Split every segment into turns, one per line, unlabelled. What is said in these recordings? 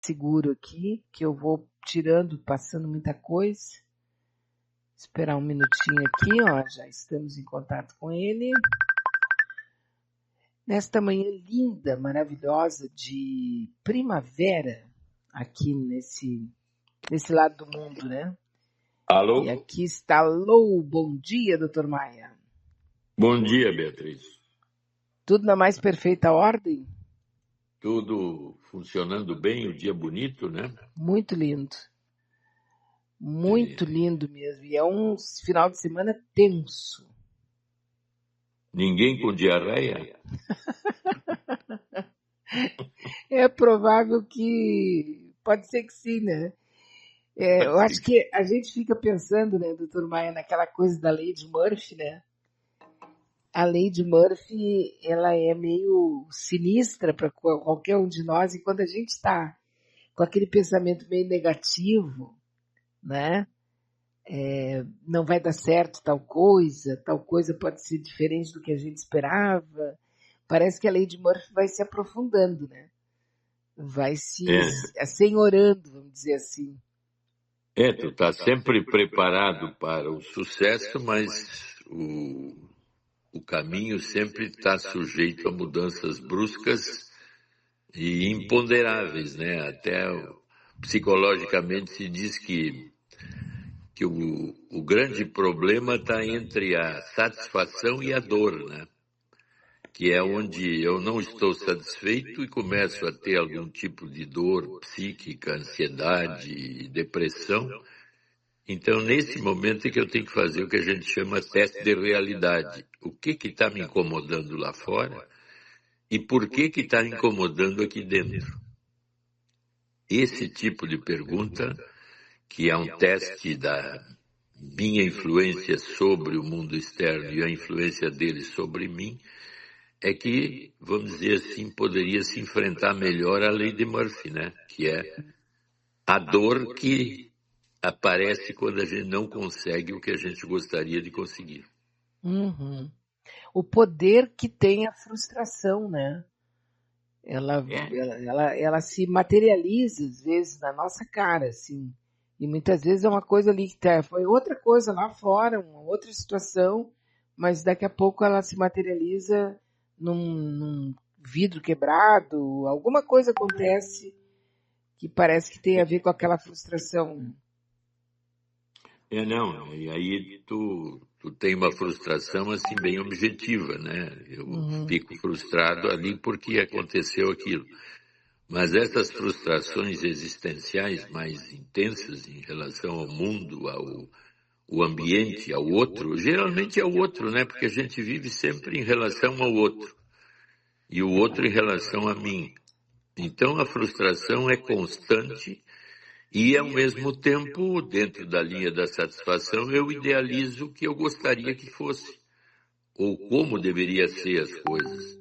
seguro aqui, que eu vou tirando, passando muita coisa. Esperar um minutinho aqui, ó, já estamos em contato com ele. Nesta manhã linda, maravilhosa de primavera, aqui nesse lado do mundo, né?
Alô?
E aqui está, alô, bom dia, doutor Maia.
Bom dia, Beatriz.
Tudo na mais perfeita ordem?
Tudo funcionando bem, o dia bonito, né?
Muito lindo. Muito lindo mesmo. E é um final de semana tenso.
Ninguém com diarreia?
É provável que... Pode ser que sim, né? Eu acho que a gente fica pensando, né, doutor Maia, naquela coisa da lei de Murphy, né? A lei de Murphy, ela é meio sinistra para qualquer um de nós, e quando a gente está com aquele pensamento meio negativo, né? Não vai dar certo tal coisa pode ser diferente do que a gente esperava. Parece que a lei de Murphy vai se aprofundando, né? Vai se assenhorando, vamos dizer assim.
Tu está sempre preparado para o sucesso, mas o caminho sempre está sujeito a mudanças bruscas e imponderáveis, né? Até psicologicamente se diz que o grande problema está entre a satisfação e a dor, né? Que é onde eu não estou satisfeito e começo a ter algum tipo de dor psíquica, ansiedade, depressão. Então, nesse momento é que eu tenho que fazer o que a gente chama teste de realidade. O que está me incomodando lá fora e por que está me incomodando aqui dentro? Esse tipo de pergunta, que é um teste da minha influência sobre o mundo externo e a influência dele sobre mim, é que, vamos dizer assim, poderia se enfrentar melhor a lei de Murphy, né? Que é a dor que aparece quando a gente não consegue o que a gente gostaria de conseguir.
Uhum. O poder que tem a frustração, né? Ela se materializa, às vezes, na nossa cara, assim. E muitas vezes é uma coisa ali que foi outra coisa lá fora, uma outra situação, mas daqui a pouco ela se materializa num vidro quebrado, alguma coisa acontece que parece que tem a ver com aquela frustração.
Não, e aí tu tem uma frustração assim bem objetiva, né? Eu fico frustrado ali porque aconteceu aquilo. Mas essas frustrações existenciais mais intensas em relação ao mundo, ao ambiente, ao outro, geralmente é o outro, né? Porque a gente vive sempre em relação ao outro. E o outro em relação a mim. Então a frustração é constante e, ao mesmo tempo, dentro da linha da satisfação, eu idealizo o que eu gostaria que fosse, ou como deveria ser as coisas.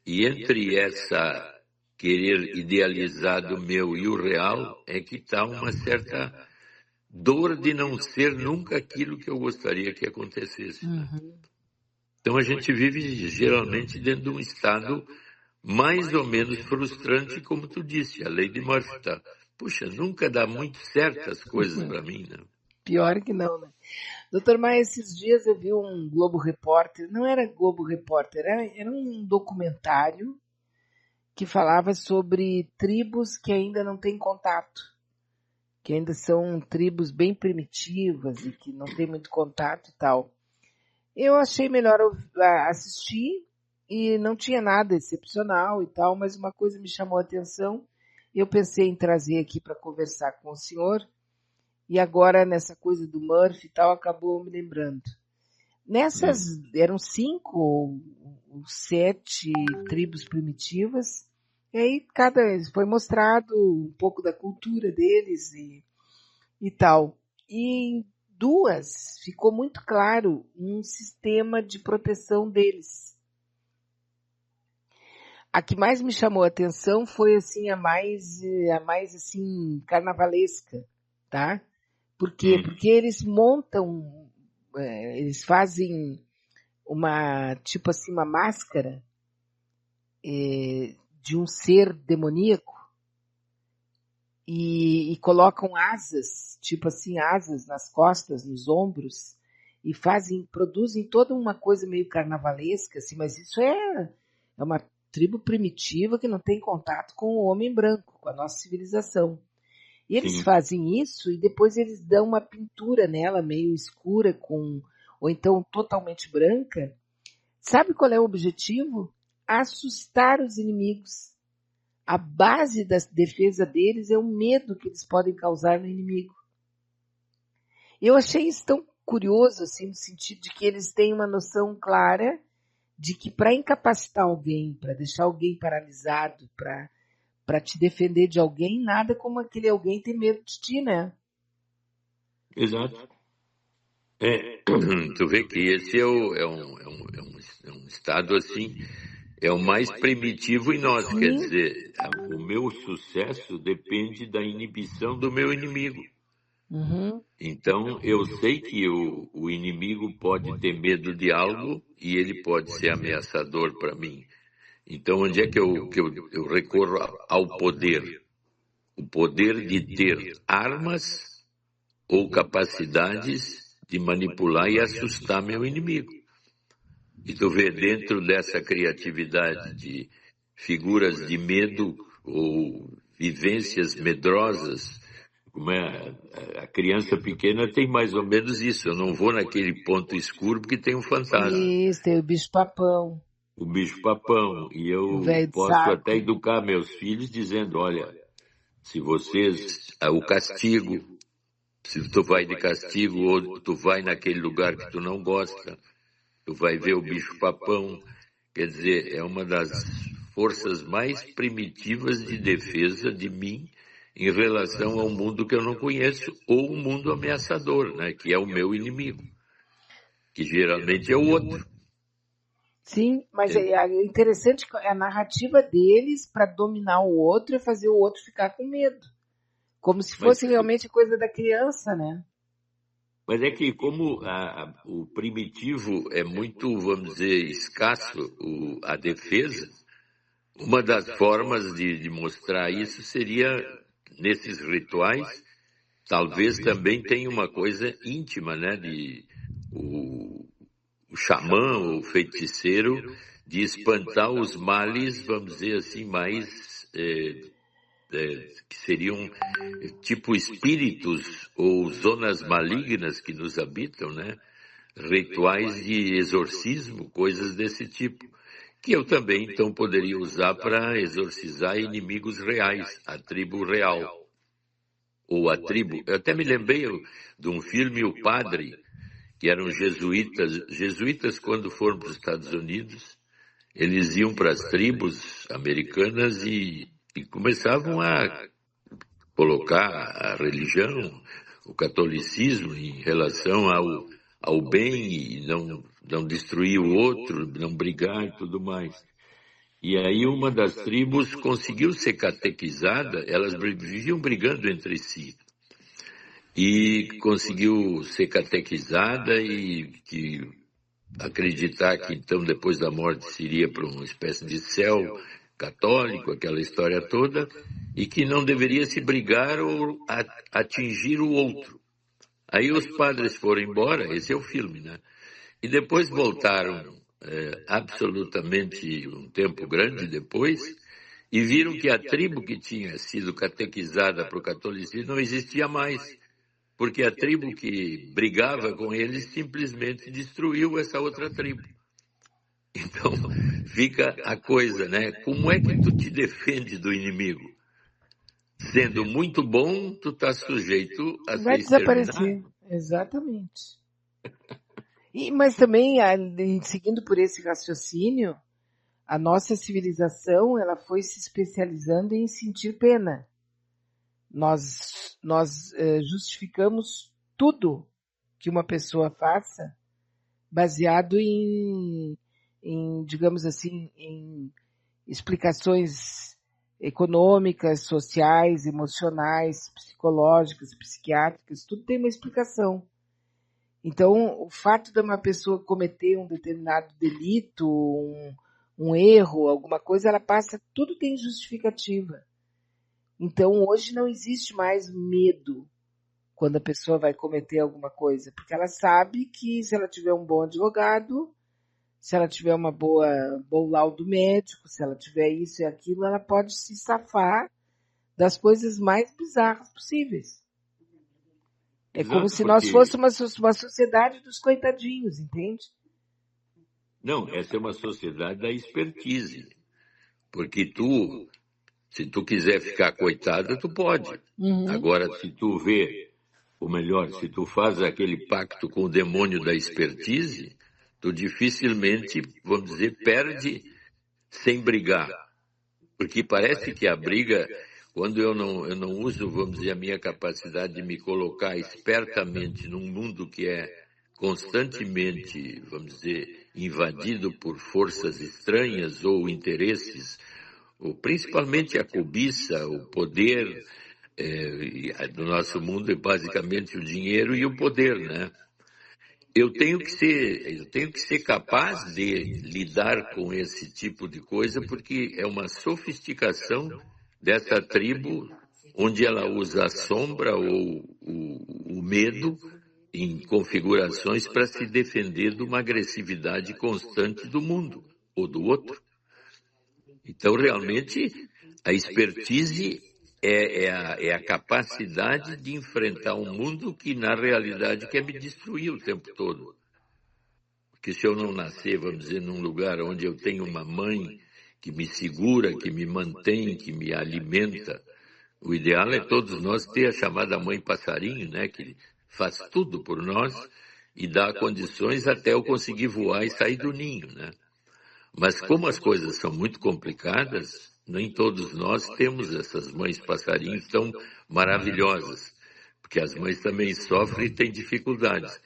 E entre essa querer idealizar do meu e o real é que está uma certa dor de não ser nunca aquilo que eu gostaria que acontecesse. Né? Então a gente vive geralmente dentro de um estado mais ou menos frustrante, como tu disse, a lei de Murphy. Tá? Puxa, nunca dá muito certo as coisas para mim, né?
Pior que não, né? Doutor Maia, esses dias eu vi um Globo Repórter, não era Globo Repórter, era um documentário que falava sobre tribos que ainda não têm contato, que ainda são tribos bem primitivas e que não tem muito contato e tal. Eu achei melhor assistir e não tinha nada excepcional e tal, mas uma coisa me chamou a atenção e eu pensei em trazer aqui para conversar com o senhor. E agora, nessa coisa do Murphy e tal, acabou me lembrando. Nessas, eram 5 ou 7 tribos primitivas, e aí foi mostrado um pouco da cultura deles e tal. E em 2 ficou muito claro um sistema de proteção deles. A que mais me chamou a atenção foi assim a mais assim carnavalesca, tá? Por quê? Porque eles montam, eles fazem uma, tipo assim, uma máscara de um ser demoníaco e colocam asas, tipo assim, asas nas costas, nos ombros, e produzem toda uma coisa meio carnavalesca, assim, mas isso é uma tribo primitiva que não tem contato com o homem branco, com a nossa civilização. E eles
Sim.
fazem isso e depois eles dão uma pintura nela, meio escura, ou então totalmente branca. Sabe qual é o objetivo? Assustar os inimigos. A base da defesa deles é o medo que eles podem causar no inimigo. Eu achei isso tão curioso, assim, no sentido de que eles têm uma noção clara de que para incapacitar alguém, para deixar alguém paralisado, para te defender de alguém, nada como aquele alguém ter medo de ti, né?
Exato. Tu vê que esse é um estado assim, é o mais primitivo em nós, quer
Sim.
dizer, o meu sucesso depende da inibição do meu inimigo.
Uhum.
Então, eu sei que o inimigo pode ter medo de algo e ele pode ser ameaçador para mim. Então, onde é que eu recorro ao poder? O poder de ter armas ou capacidades de manipular e assustar meu inimigo. E tu vê dentro dessa criatividade de figuras de medo ou vivências medrosas, como é, a criança pequena tem mais ou menos isso. Eu não vou naquele ponto escuro porque tem um fantasma,
Isso, tem o bicho-papão,
o bicho-papão. E
o
eu
velho de
posso até
saco.
educar meus filhos dizendo, olha, se vocês, o castigo, se tu vai de castigo ou tu vai naquele lugar que tu não gosta, tu vai ver o bicho-papão. Quer dizer, é uma das forças mais primitivas de defesa de mim em relação ao mundo que eu não conheço ou o mundo ameaçador, né, que é o meu inimigo, que geralmente é o outro.
Sim, mas
É,
é interessante que a narrativa deles para dominar o outro é fazer o outro ficar com medo. Como se
mas,
fosse realmente coisa da criança, né?
mas é que como o primitivo é muito, vamos dizer, escasso, a defesa, uma das formas de mostrar isso seria nesses rituais. Talvez também tenha uma coisa íntima, né, de o, o xamã, o feiticeiro, de espantar os males, vamos dizer assim, mais que seriam tipo espíritos ou zonas malignas que nos habitam, né? Rituais de exorcismo, coisas desse tipo, que eu também então poderia usar para exorcizar inimigos reais, a tribo real ou a tribo. Eu até me lembrei de um filme, O Padre, que eram jesuítas. Jesuítas, quando foram para os Estados Unidos, eles iam para as tribos americanas e começavam a colocar a religião, o catolicismo, em relação ao bem e não destruir o outro, não brigar e tudo mais. E aí uma das tribos conseguiu ser catequizada, elas viviam brigando entre si e conseguiu ser catequizada e que acreditar que então depois da morte se iria para uma espécie de céu católico, aquela história toda, e que não deveria se brigar ou atingir o outro. Aí os padres foram embora, esse é o filme, né? E depois voltaram absolutamente um tempo grande depois e viram que a tribo que tinha sido catequizada para o catolicismo não existia mais porque a tribo que brigava com eles simplesmente destruiu essa outra tribo. Então, fica a coisa, né? Como é que tu te defende do inimigo? Sendo muito bom, tu está sujeito a
Vai
ser
desaparecer.
exterminado.
Exatamente. Mas também, seguindo por esse raciocínio, a nossa civilização ela foi se especializando em sentir pena. Nós justificamos tudo que uma pessoa faça baseado digamos assim, em explicações econômicas, sociais, emocionais, psicológicas, psiquiátricas, tudo tem uma explicação. Então, o fato de uma pessoa cometer um determinado delito, um erro, alguma coisa, ela passa, tudo tem justificativa. Então, hoje não existe mais medo quando a pessoa vai cometer alguma coisa, porque ela sabe que se ela tiver um bom advogado, se ela tiver bom laudo médico, se ela tiver isso e aquilo, ela pode se safar das coisas mais bizarras possíveis. É como
Exato,
se nós
porque...
fôssemos uma sociedade dos coitadinhos, entende?
Não, essa é uma sociedade da expertise. Porque se tu quiser ficar coitada, tu pode.
Uhum.
Agora, se tu vê, ou melhor, se tu faz aquele pacto com o demônio da expertise, tu dificilmente, vamos dizer, perde sem brigar. Porque parece que a briga, quando eu não uso, vamos dizer, a minha capacidade de me colocar espertamente num mundo que é constantemente, vamos dizer, invadido por forças estranhas ou interesses, ou principalmente a cobiça, o poder do nosso mundo é basicamente o dinheiro e o poder, né? Eu tenho que ser capaz de lidar com esse tipo de coisa, porque é uma sofisticação dessa tribo, onde ela usa a sombra ou o medo em configurações para se defender de uma agressividade constante do mundo ou do outro. Então, realmente, a expertise é a capacidade de enfrentar um mundo que, na realidade, quer me destruir o tempo todo. Porque se eu não nascer, vamos dizer, num lugar onde eu tenho uma mãe que me segura, que me mantém, que me alimenta, o ideal é todos nós ter a chamada mãe passarinho, né, que faz tudo por nós e dá condições até eu conseguir voar e sair do ninho, né? Mas como as coisas são muito complicadas, nem todos nós temos essas mães passarinhos tão maravilhosas, porque as mães também sofrem e têm dificuldades.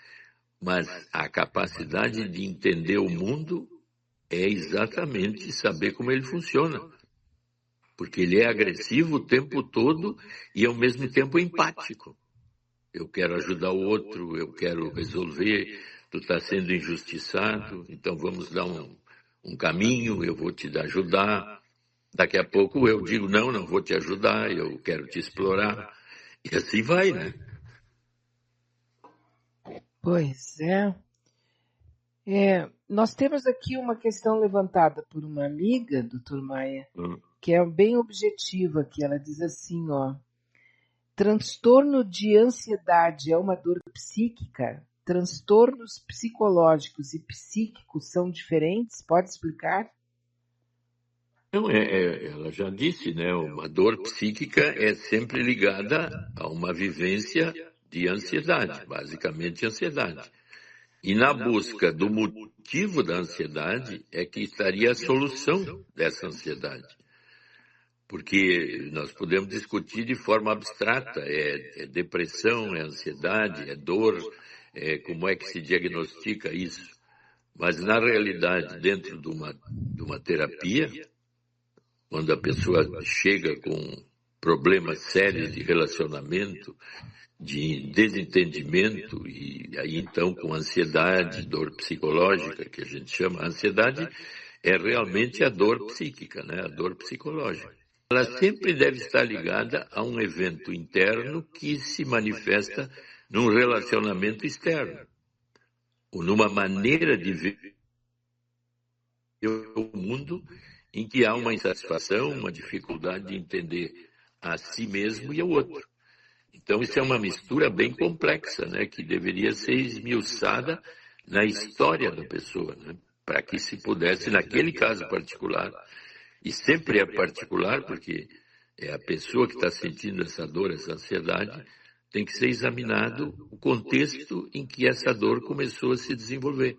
Mas a capacidade de entender o mundo é exatamente saber como ele funciona, porque ele é agressivo o tempo todo e ao mesmo tempo empático. Eu quero ajudar o outro, eu quero resolver, tu está sendo injustiçado, então vamos dar um caminho, eu vou te ajudar. Daqui a pouco eu digo, não vou te ajudar, eu quero te explorar. E assim vai, né?
Pois é. Nós temos aqui uma questão levantada por uma amiga, doutor Maia, que é bem objetiva, que ela diz assim, ó, transtorno de ansiedade é uma dor psíquica? Transtornos psicológicos e psíquicos são diferentes? Pode explicar?
Não, ela já disse, né? Uma dor psíquica é sempre ligada a uma vivência de ansiedade, basicamente ansiedade. E na busca do motivo da ansiedade é que estaria a solução dessa ansiedade. Porque nós podemos discutir de forma abstrata, é depressão, é ansiedade, é dor, como é que se diagnostica isso. Mas na realidade, dentro de uma terapia, quando a pessoa chega com problemas sérios de relacionamento, de desentendimento, e aí então com ansiedade, dor psicológica, que a gente chama, a ansiedade é realmente a dor psíquica, né? A dor psicológica. Ela sempre deve estar ligada a um evento interno que se manifesta num relacionamento externo, ou numa maneira de ver o mundo em que há uma insatisfação, uma dificuldade de entender a si mesmo e ao outro. Então, isso é uma mistura bem complexa, né, que deveria ser esmiuçada na história da pessoa, né, para que se pudesse, naquele caso particular, e sempre é particular, porque é a pessoa que está sentindo essa dor, essa ansiedade, tem que ser examinado o contexto em que essa dor começou a se desenvolver.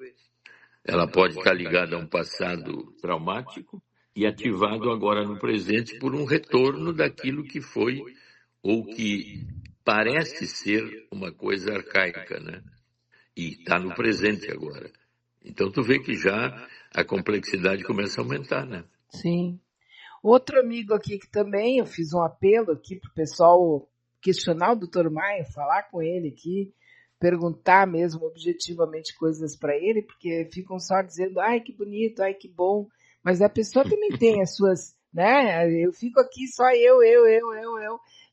Ela pode estar ligada a um passado traumático e ativado agora no presente por um retorno daquilo que foi ou que parece ser uma coisa arcaica, né? E está no presente agora. Então tu vê que já a complexidade começa a aumentar, né?
Sim. Outro amigo aqui que também eu fiz um apelo aqui para o pessoal questionar o Dr. Maia, falar com ele aqui, perguntar mesmo objetivamente coisas para ele, porque ficam só dizendo, ai que bonito, ai que bom, mas a pessoa também tem as suas né? Eu fico aqui só eu.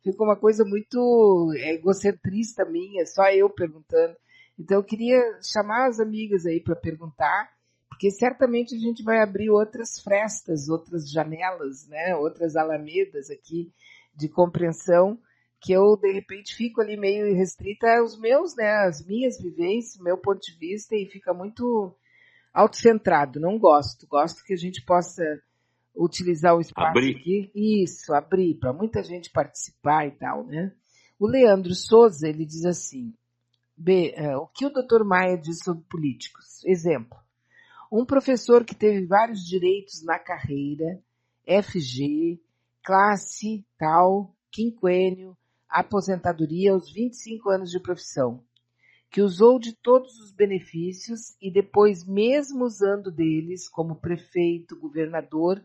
Fica uma coisa muito egocentrista minha, só eu perguntando. Então eu queria chamar as amigas aí para perguntar, porque certamente a gente vai abrir outras frestas, outras janelas, né? Outras alamedas aqui de compreensão, que eu de repente fico ali meio restrita aos meus, né? As minhas vivências, meu ponto de vista, e fica muito autocentrado. Não gosto. Gosto que a gente possa utilizar o espaço
Abrir.
aqui, isso, abrir para muita gente participar e tal, né? O Leandro Souza, ele diz assim, o que o Dr. Maia diz sobre políticos? Exemplo, um professor que teve vários direitos na carreira, FG, classe, tal, quinquênio, aposentadoria aos 25 anos de profissão, que usou de todos os benefícios e depois, mesmo usando deles como prefeito, governador,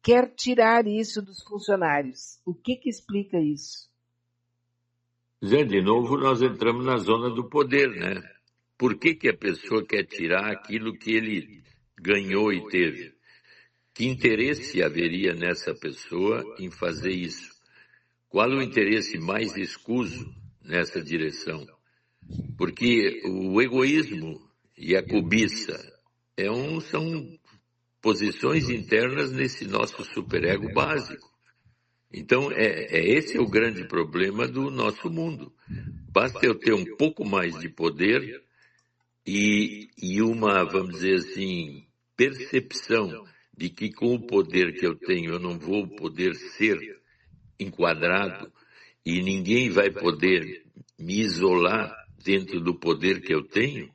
quer tirar isso dos funcionários. O que explica isso?
Zé, de novo nós entramos na zona do poder, né? Por que a pessoa quer tirar aquilo que ele ganhou e teve? Que interesse haveria nessa pessoa em fazer isso? Qual o interesse mais escuso nessa direção? Porque o egoísmo e a cobiça são posições internas nesse nosso superego básico. Então, esse é o grande problema do nosso mundo. Basta eu ter um pouco mais de poder e uma, vamos dizer assim, percepção de que com o poder que eu tenho eu não vou poder ser enquadrado e ninguém vai poder me isolar dentro do poder que eu tenho,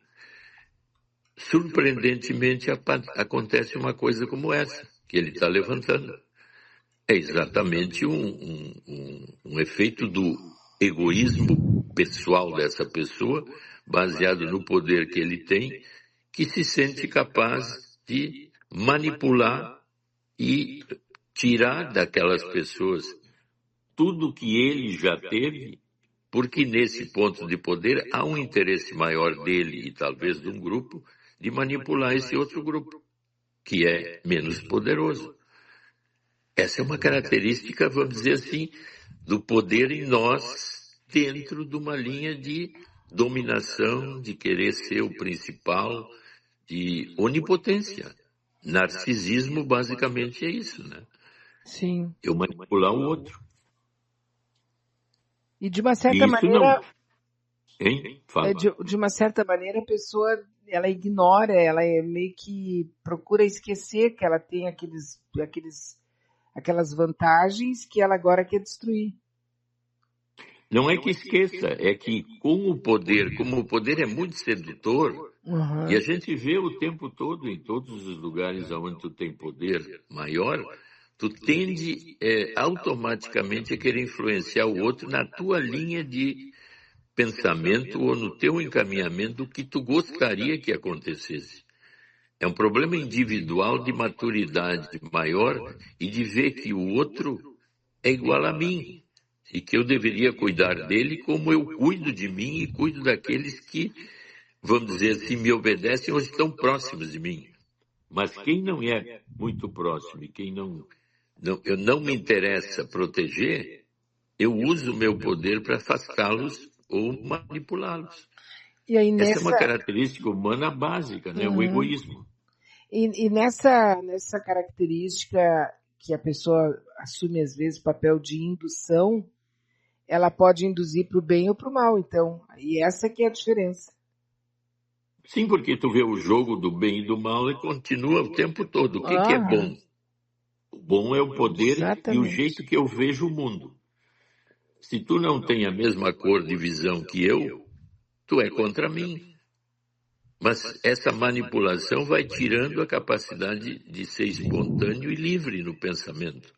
surpreendentemente acontece uma coisa como essa que ele está levantando. É exatamente um efeito do egoísmo pessoal dessa pessoa, baseado no poder que ele tem, que se sente capaz de manipular e tirar daquelas pessoas tudo que ele já teve, porque nesse ponto de poder há um interesse maior dele e talvez de um grupo de manipular esse outro grupo, que é menos poderoso. Essa é uma característica, vamos dizer assim, do poder em nós, dentro de uma linha de dominação, de querer ser o principal, de onipotência. Narcisismo, basicamente, é isso, né?
Sim.
Eu manipular o outro.
E de uma
E
certa
isso não...
maneira,
Hein? Fala.
de uma certa maneira a pessoa ela ignora, ela meio que procura esquecer que ela tem aquelas vantagens que ela agora quer destruir.
Não é que esqueça, é que com o poder, como o poder é muito sedutor, e a gente vê o tempo todo, em todos os lugares onde tu tem poder maior, tu tende automaticamente a querer influenciar o outro na tua linha de pensamento ou no teu encaminhamento do que tu gostaria que acontecesse. É um problema individual de maturidade maior e de ver que o outro é igual a mim e que eu deveria cuidar dele como eu cuido de mim e cuido daqueles que, vamos dizer assim, me obedecem ou estão próximos de mim. Mas quem não é muito próximo e quem eu não me interessa proteger, eu uso o meu poder para afastá-los ou manipulá-los.
E aí
Essa é uma característica humana básica, né? O egoísmo.
E nessa característica que a pessoa assume às vezes o papel de indução, ela pode induzir para o bem ou para o mal, então. E essa que é a diferença.
Sim, porque tu vê o jogo do bem e do mal e continua o tempo todo. O que é bom? O bom é o poder e o jeito que eu vejo o mundo. Se tu não tem a mesma cor de visão que eu, tu é contra mim. Mas essa manipulação vai tirando a capacidade de ser espontâneo e livre no pensamento.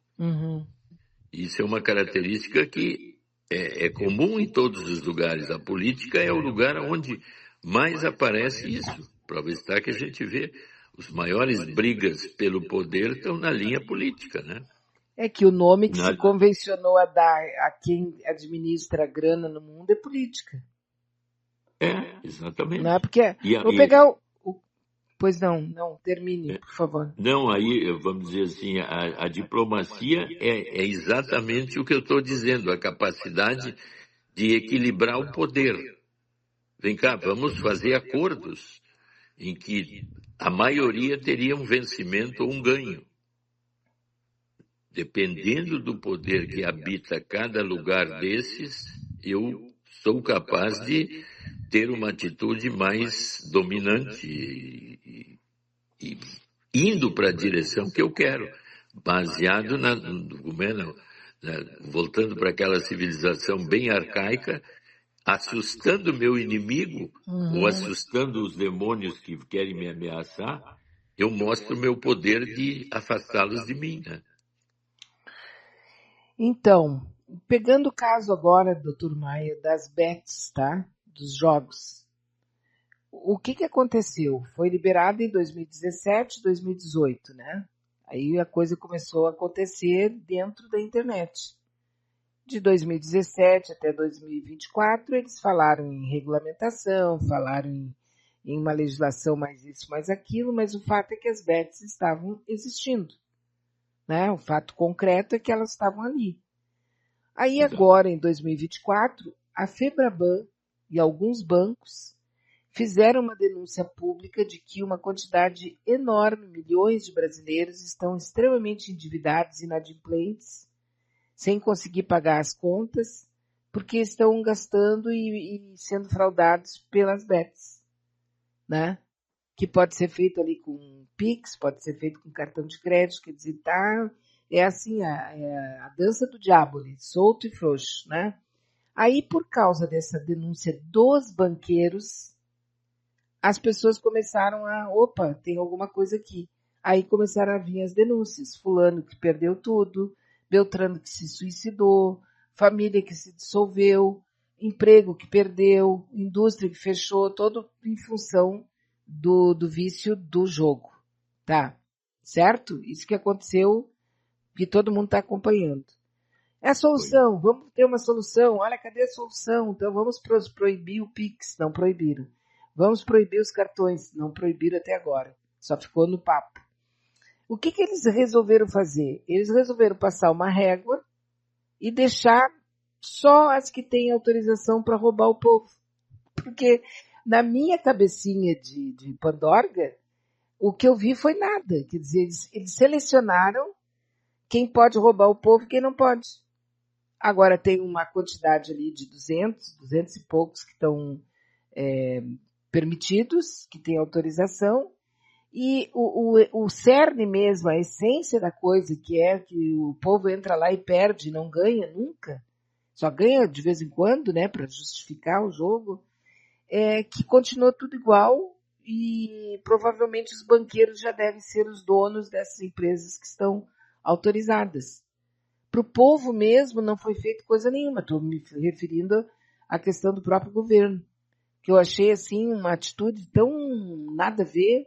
Isso é uma característica que é comum em todos os lugares. A política é o lugar onde mais aparece isso. Prova está que a gente vê os maiores brigas pelo poder estão na linha política, né?
É que o nome que se convencionou a dar a quem administra a grana no mundo é política.
Exatamente.
Não é porque vou pegar Pois não, termine, por favor.
Não, aí, vamos dizer assim, a diplomacia é exatamente o que eu estou dizendo, a capacidade de equilibrar o poder. Vem cá, vamos fazer acordos em que a maioria teria um vencimento ou um ganho. Dependendo do poder que habita cada lugar desses, eu sou capaz de ter uma atitude mais dominante e indo para a direção que eu quero, baseado voltando para aquela civilização bem arcaica, assustando meu inimigo ou assustando os demônios que querem me ameaçar, eu mostro o meu poder de afastá-los de mim, né?
Então, pegando o caso agora, doutor Maia, das bets, tá? Dos jogos. O que aconteceu? Foi liberado em 2017, 2018, né? Aí a coisa começou a acontecer dentro da internet. De 2017 até 2024, eles falaram em regulamentação, falaram em uma legislação mais isso, mais aquilo, mas o fato é que as bets estavam existindo. Né? O fato concreto é que elas estavam ali. Aí agora, em 2024, a Febraban e alguns bancos fizeram uma denúncia pública de que uma quantidade enorme, milhões de brasileiros, estão extremamente endividados, inadimplentes, sem conseguir pagar as contas, porque estão gastando e sendo fraudados pelas bets, né? Que pode ser feito ali com Pix, pode ser feito com cartão de crédito, quer dizer, tá, é assim, a dança do diabo ali, solto e frouxo, né? Aí, por causa dessa denúncia dos banqueiros, as pessoas começaram opa, tem alguma coisa aqui. Aí começaram a vir as denúncias, fulano que perdeu tudo, Beltrano que se suicidou, família que se dissolveu, emprego que perdeu, indústria que fechou, todo em função do vício do jogo, tá? Certo? Isso que aconteceu, que todo mundo está acompanhando. É a solução, vamos ter uma solução, olha, cadê a solução? Então vamos proibir o Pix, não proibiram. Vamos proibir os cartões, não proibiram até agora, só ficou no papo. O que eles resolveram fazer? Eles resolveram passar uma régua e deixar só as que têm autorização para roubar o povo. Porque na minha cabecinha de pandorga, o que eu vi foi nada. Quer dizer, eles selecionaram quem pode roubar o povo e quem não pode. Agora tem uma quantidade ali de 200 e poucos que estão permitidos, que têm autorização, e o cerne mesmo, a essência da coisa, que é que o povo entra lá e perde, não ganha nunca, só ganha de vez em quando, né, para justificar o jogo, que continua tudo igual e provavelmente os banqueiros já devem ser os donos dessas empresas que estão autorizadas. Para o povo mesmo não foi feito coisa nenhuma, estou me referindo à questão do próprio governo, que eu achei assim uma atitude tão nada a ver,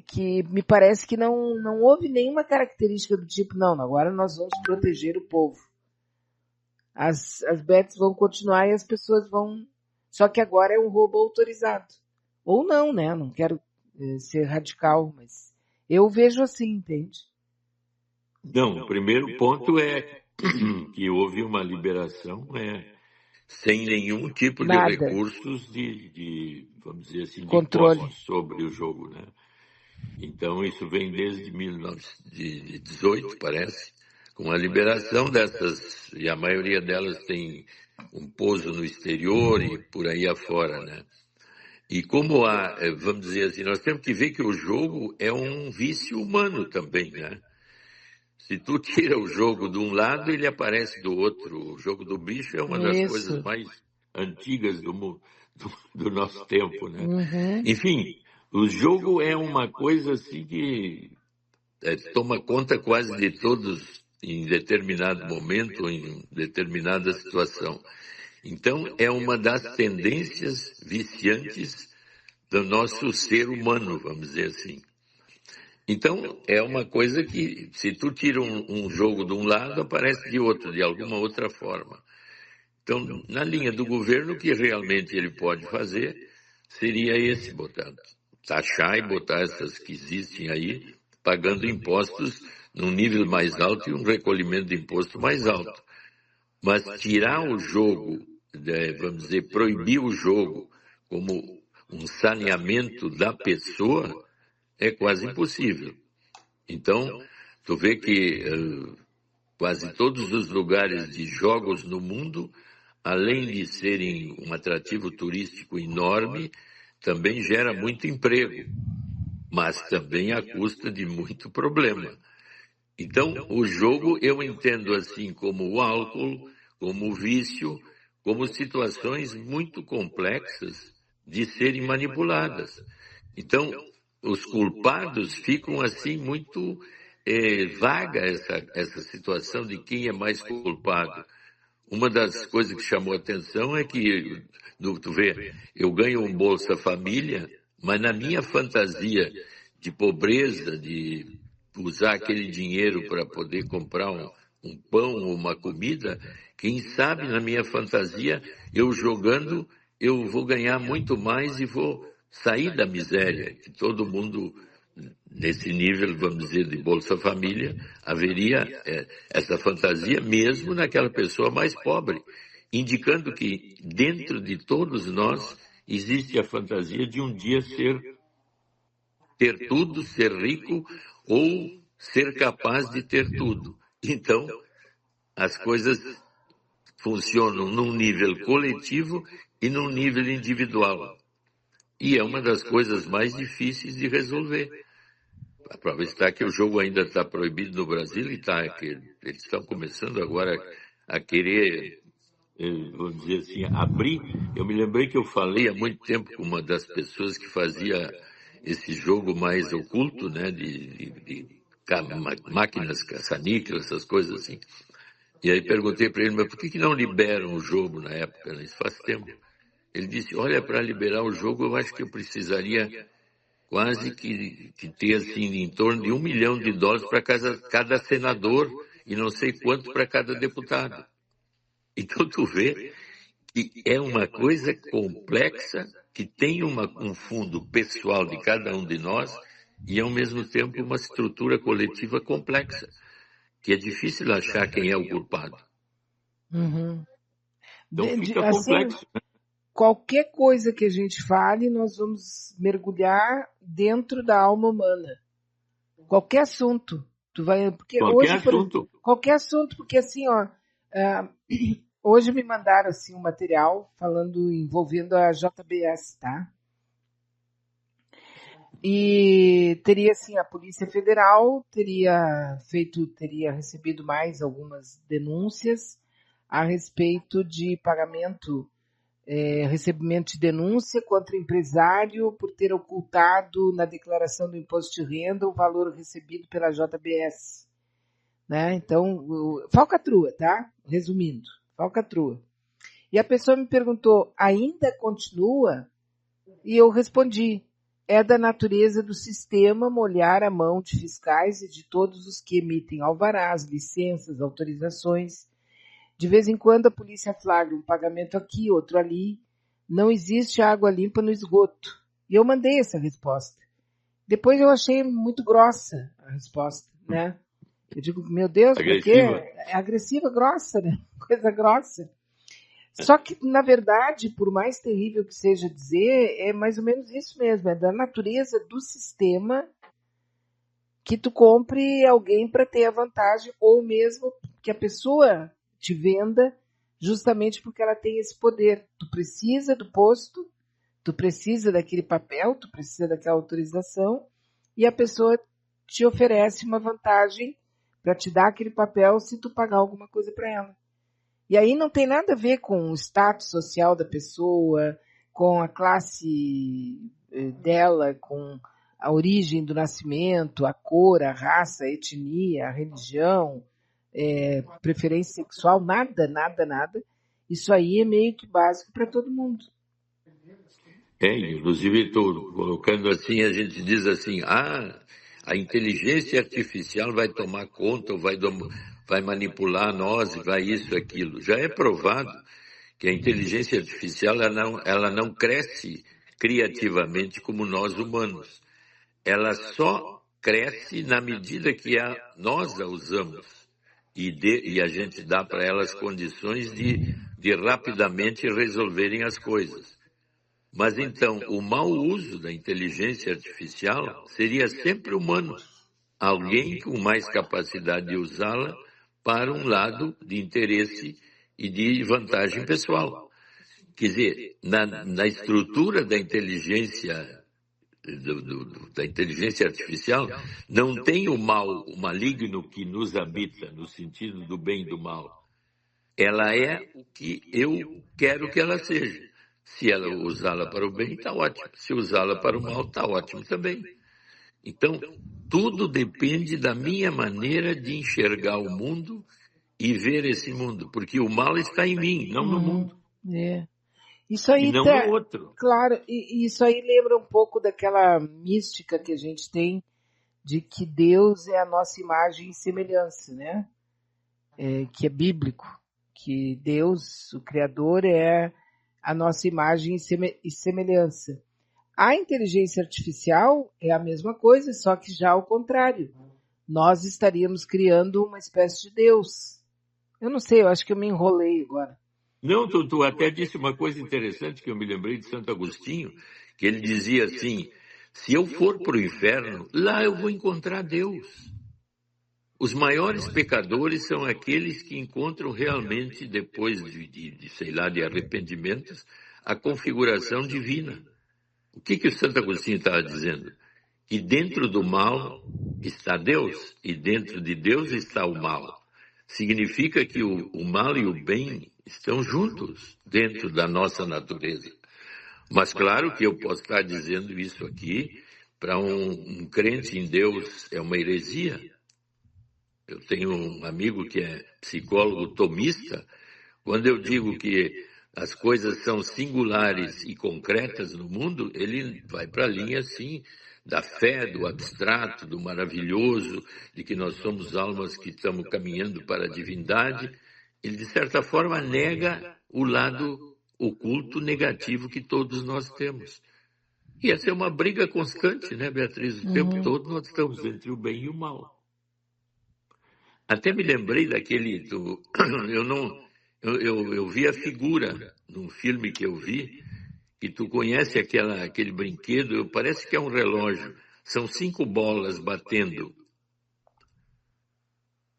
que me parece que não houve nenhuma característica do tipo, não, agora nós vamos proteger o povo. As bets vão continuar e as pessoas vão... Só que agora é um roubo autorizado. Ou não, né? Não quero ser radical, mas eu vejo assim, entende?
Não, o primeiro ponto é que houve uma liberação sem nenhum tipo de recursos vamos dizer assim, de posse sobre o jogo, né? Então, isso vem desde 1918, parece, com a liberação dessas, e a maioria delas tem um pouso no exterior e por aí afora, né? E como vamos dizer assim, nós temos que ver que o jogo é um vício humano também, né? Se tu tira o jogo de um lado, ele aparece do outro. O jogo do bicho é uma das coisas mais antigas do nosso tempo, né? Enfim, o jogo é uma coisa assim que toma conta quase de todos em determinado momento, em determinada situação. Então, é uma das tendências viciantes do nosso ser humano, vamos dizer assim. Então, é uma coisa que, se tu tira um jogo de um lado, aparece de outro, de alguma outra forma. Então, na linha do governo, o que realmente ele pode fazer seria esse, Botato. taxar e botar essas que existem aí, pagando impostos num nível mais alto e um recolhimento de imposto mais alto. Mas tirar o jogo, vamos dizer, proibir o jogo como um saneamento da pessoa é quase impossível. Então, tu vê que quase todos os lugares de jogos no mundo, além de serem um atrativo turístico enorme, também gera muito emprego, mas também à custa de muito problema. Então, o jogo eu entendo assim como o álcool, como o vício, como situações muito complexas de serem manipuladas. Então, os culpados ficam assim muito vaga essa situação de quem é mais culpado. Uma das coisas que chamou a atenção é que, tu vê, eu ganho um Bolsa Família, mas na minha fantasia de pobreza, de usar aquele dinheiro para poder comprar um pão ou uma comida, quem sabe na minha fantasia, eu jogando, eu vou ganhar muito mais e vou sair da miséria, que todo mundo nesse nível, vamos dizer, de Bolsa Família, haveria essa fantasia mesmo naquela pessoa mais pobre, indicando que dentro de todos nós existe a fantasia de um dia ter tudo, ser rico ou ser capaz de ter tudo. Então, as coisas funcionam num nível coletivo e num nível individual. E é uma das coisas mais difíceis de resolver. A prova está que o jogo ainda está proibido no Brasil e eles estão começando agora a querer, vamos dizer assim, abrir. Eu me lembrei que eu falei há muito tempo com uma das pessoas que fazia esse jogo mais oculto, né, de máquinas caça-níqueis, essas coisas assim. E aí perguntei para ele, mas por que não liberam o jogo na época? Né? Isso faz tempo. Ele disse, olha, para liberar o jogo eu acho que eu precisaria quase que ter assim, em torno de $1 milhão para cada senador e não sei quanto para cada deputado. Então tu vê que é uma coisa complexa, que tem um fundo pessoal de cada um de nós e ao mesmo tempo uma estrutura coletiva complexa, que é difícil achar quem é o culpado.
Uhum.
Então fica complexo. Né?
Qualquer coisa que a gente fale, nós vamos mergulhar dentro da alma humana. Qualquer assunto. Qualquer assunto, porque assim, ó, hoje me mandaram assim um material envolvendo a JBS, tá? E teria assim, a Polícia Federal teria recebido mais algumas denúncias a respeito de recebimento de denúncia contra empresário por ter ocultado na declaração do imposto de renda o valor recebido pela JBS. Né? Então, falcatrua, tá? Resumindo, falcatrua. E a pessoa me perguntou, ainda continua? E eu respondi, é da natureza do sistema molhar a mão de fiscais e de todos os que emitem alvarás, licenças, autorizações. De vez em quando a polícia flagra um pagamento aqui, outro ali. Não existe água limpa no esgoto. E eu mandei essa resposta. Depois eu achei muito grossa a resposta, né? Eu digo, meu Deus, por quê? É agressiva, grossa, né? Coisa grossa. Só que, na verdade, por mais terrível que seja dizer, é mais ou menos isso mesmo. É da natureza do sistema que tu compre alguém para ter a vantagem, ou mesmo que a pessoa te venda justamente porque ela tem esse poder. Tu precisa do posto, tu precisa daquele papel, tu precisa daquela autorização e a pessoa te oferece uma vantagem para te dar aquele papel se tu pagar alguma coisa para ela. E aí não tem nada a ver com o status social da pessoa, com a classe dela, com a origem do nascimento, a cor, a raça, a etnia, a religião, preferência sexual, nada. Isso aí é meio que básico para todo mundo.
Inclusive estou colocando assim, a gente diz assim, a inteligência artificial vai tomar conta, vai manipular nós, vai isso, aquilo. Já é provado que a inteligência artificial ela não cresce criativamente como nós humanos. Ela só cresce na medida que nós a usamos e a gente dá para elas condições de rapidamente resolverem as coisas. Mas então, o mau uso da inteligência artificial seria sempre humano. Alguém com mais capacidade de usá-la para um lado de interesse e de vantagem pessoal. Quer dizer, na estrutura da inteligência da inteligência artificial, não tem o mal, o maligno que nos habita, no sentido do bem e do mal. Ela é o que eu quero que ela seja. Se ela usá-la para o bem, está ótimo. Se usá-la para o mal, está ótimo também. Então, tudo depende da minha maneira de enxergar o mundo e ver esse mundo, porque o mal está em mim, não no mundo.
É. Isso aí
E não no outro.
Claro, e isso aí lembra um pouco daquela mística que a gente tem de que Deus é a nossa imagem e semelhança, né? Que é bíblico, que Deus, o Criador, é a nossa imagem e semelhança. A inteligência artificial é a mesma coisa, só que já ao contrário. Nós estaríamos criando uma espécie de Deus. Eu não sei, eu acho que eu me enrolei agora.
Não, tu até disse uma coisa interessante que eu me lembrei de Santo Agostinho, que ele dizia assim, se eu for para o inferno, lá eu vou encontrar Deus. Os maiores pecadores são aqueles que encontram realmente, depois de arrependimentos, a configuração divina. O que o Santo Agostinho estava dizendo? Que dentro do mal está Deus, e dentro de Deus está o mal. Significa que o mal e o bem estão juntos dentro da nossa natureza. Mas claro que eu posso estar dizendo isso aqui para um crente em Deus é uma heresia. Eu tenho um amigo que é psicólogo tomista. Quando eu digo que as coisas são singulares e concretas no mundo, ele vai para a linha, assim, da fé, do abstrato, do maravilhoso, de que nós somos almas que estamos caminhando para a divindade. Ele, de certa forma, nega o lado oculto negativo que todos nós temos. E essa é uma briga constante, né, Beatriz? O tempo todo nós estamos entre o bem e o mal. Até me lembrei daquele... Eu vi a figura num filme que eu vi, que tu conhece aquele brinquedo, parece que é um relógio. São 5 bolas batendo.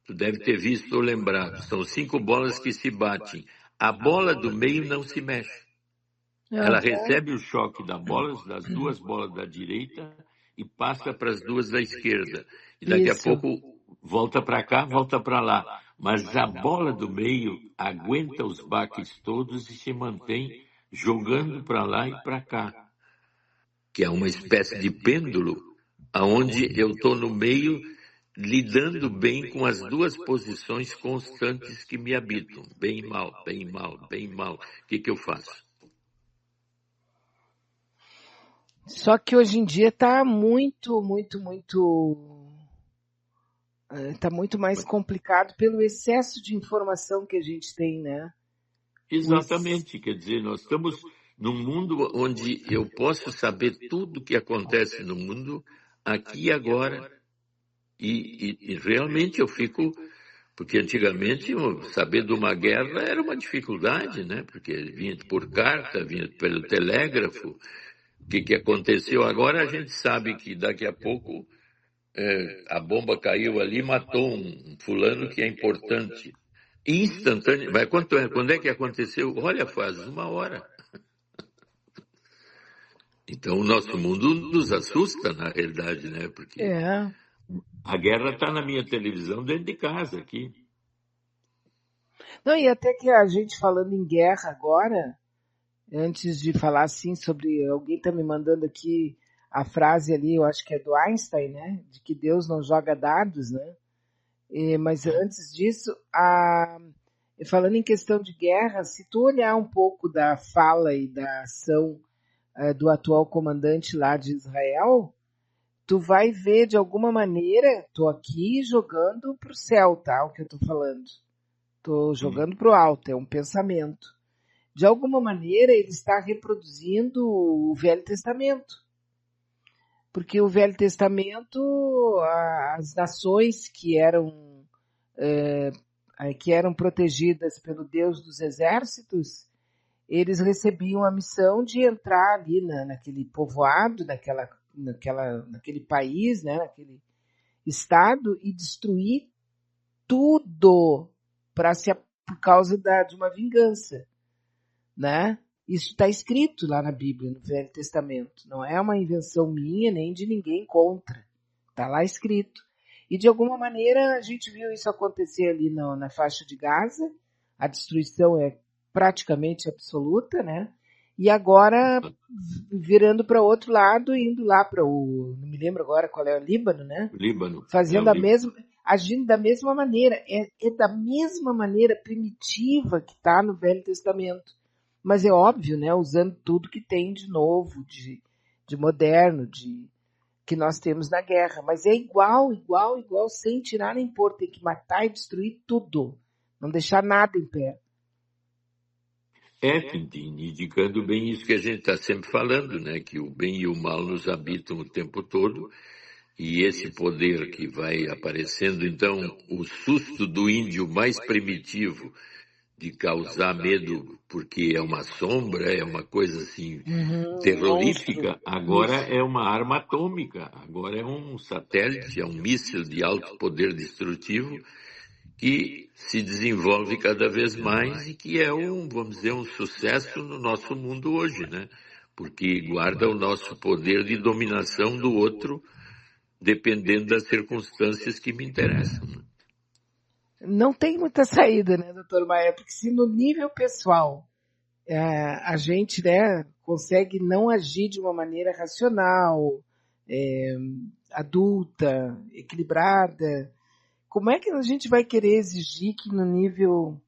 Tu deve ter visto ou lembrado. São 5 bolas que se batem. A bola do meio não se mexe. Ela recebe o choque das 2 bolas da direita e passa para as 2 da esquerda. E daqui a pouco volta para cá, volta para lá. Mas a bola do meio aguenta os baques todos e se mantém jogando para lá e para cá. Que é uma espécie de pêndulo, onde eu estou no meio, lidando bem com as 2 posições constantes que me habitam. Bem e mal, bem e mal, bem e mal. O que eu faço?
Só que hoje em dia está está muito mais complicado pelo excesso de informação que a gente tem, né?
Exatamente, quer dizer, nós estamos num mundo onde eu posso saber tudo o que acontece no mundo aqui e agora. E realmente eu fico... Porque antigamente saber de uma guerra era uma dificuldade, né? Porque vinha por carta, vinha pelo telégrafo. O que aconteceu agora, a gente sabe que daqui a pouco a bomba caiu ali e matou um fulano que é importante. Instantâneo. Mas quando é que aconteceu? Olha, faz 1 hora. Então o nosso mundo nos assusta, na realidade, né? Porque a guerra está na minha televisão dentro de casa aqui.
Não, e até que a gente falando em guerra agora, antes de falar assim sobre... Alguém está me mandando aqui a frase ali, eu acho que é do Einstein, né? De que Deus não joga dados, né? Mas antes disso, falando em questão de guerra, se tu olhar um pouco da fala e da ação do atual comandante lá de Israel, tu vai ver de alguma maneira, tô aqui jogando pro céu, tá? O que eu tô falando. Tô jogando pro alto, é um pensamento. de alguma maneira, ele está reproduzindo o Velho Testamento. Porque o Velho Testamento, as nações que eram protegidas pelo Deus dos exércitos, eles recebiam a missão de entrar ali naquele povoado, naquele país, né, naquele estado, e destruir tudo por causa de uma vingança, né? Isso está escrito lá na Bíblia, no Velho Testamento. Não é uma invenção minha nem de ninguém contra. Está lá escrito. E de alguma maneira a gente viu isso acontecer ali na faixa de Gaza. A destruição é praticamente absoluta, né? E agora virando para o outro lado, indo lá para não me lembro agora qual é o Líbano, né?
Líbano.
Fazendo agindo da mesma maneira. É da mesma maneira primitiva que está no Velho Testamento. Mas é óbvio, né? Usando tudo que tem de novo, de moderno, que nós temos na guerra. Mas é igual, sem tirar nem pôr. Tem que matar e destruir tudo. Não deixar nada em pé.
Quintim, indicando bem isso que a gente está sempre falando, né? Que o bem e o mal nos habitam o tempo todo. E esse poder que vai aparecendo, então, o susto do índio mais primitivo de causar medo porque é uma sombra, é uma coisa assim terrorífica, agora é uma arma atômica, agora é um satélite, é um míssil de alto poder destrutivo que se desenvolve cada vez mais e que é vamos dizer, um sucesso no nosso mundo hoje, né? Porque guarda o nosso poder de dominação do outro, dependendo das circunstâncias que me interessam.
Não tem muita saída, né, doutor Maia? Porque se no nível pessoal a gente, né, consegue não agir de uma maneira racional, adulta, equilibrada, como é que a gente vai querer exigir que no nível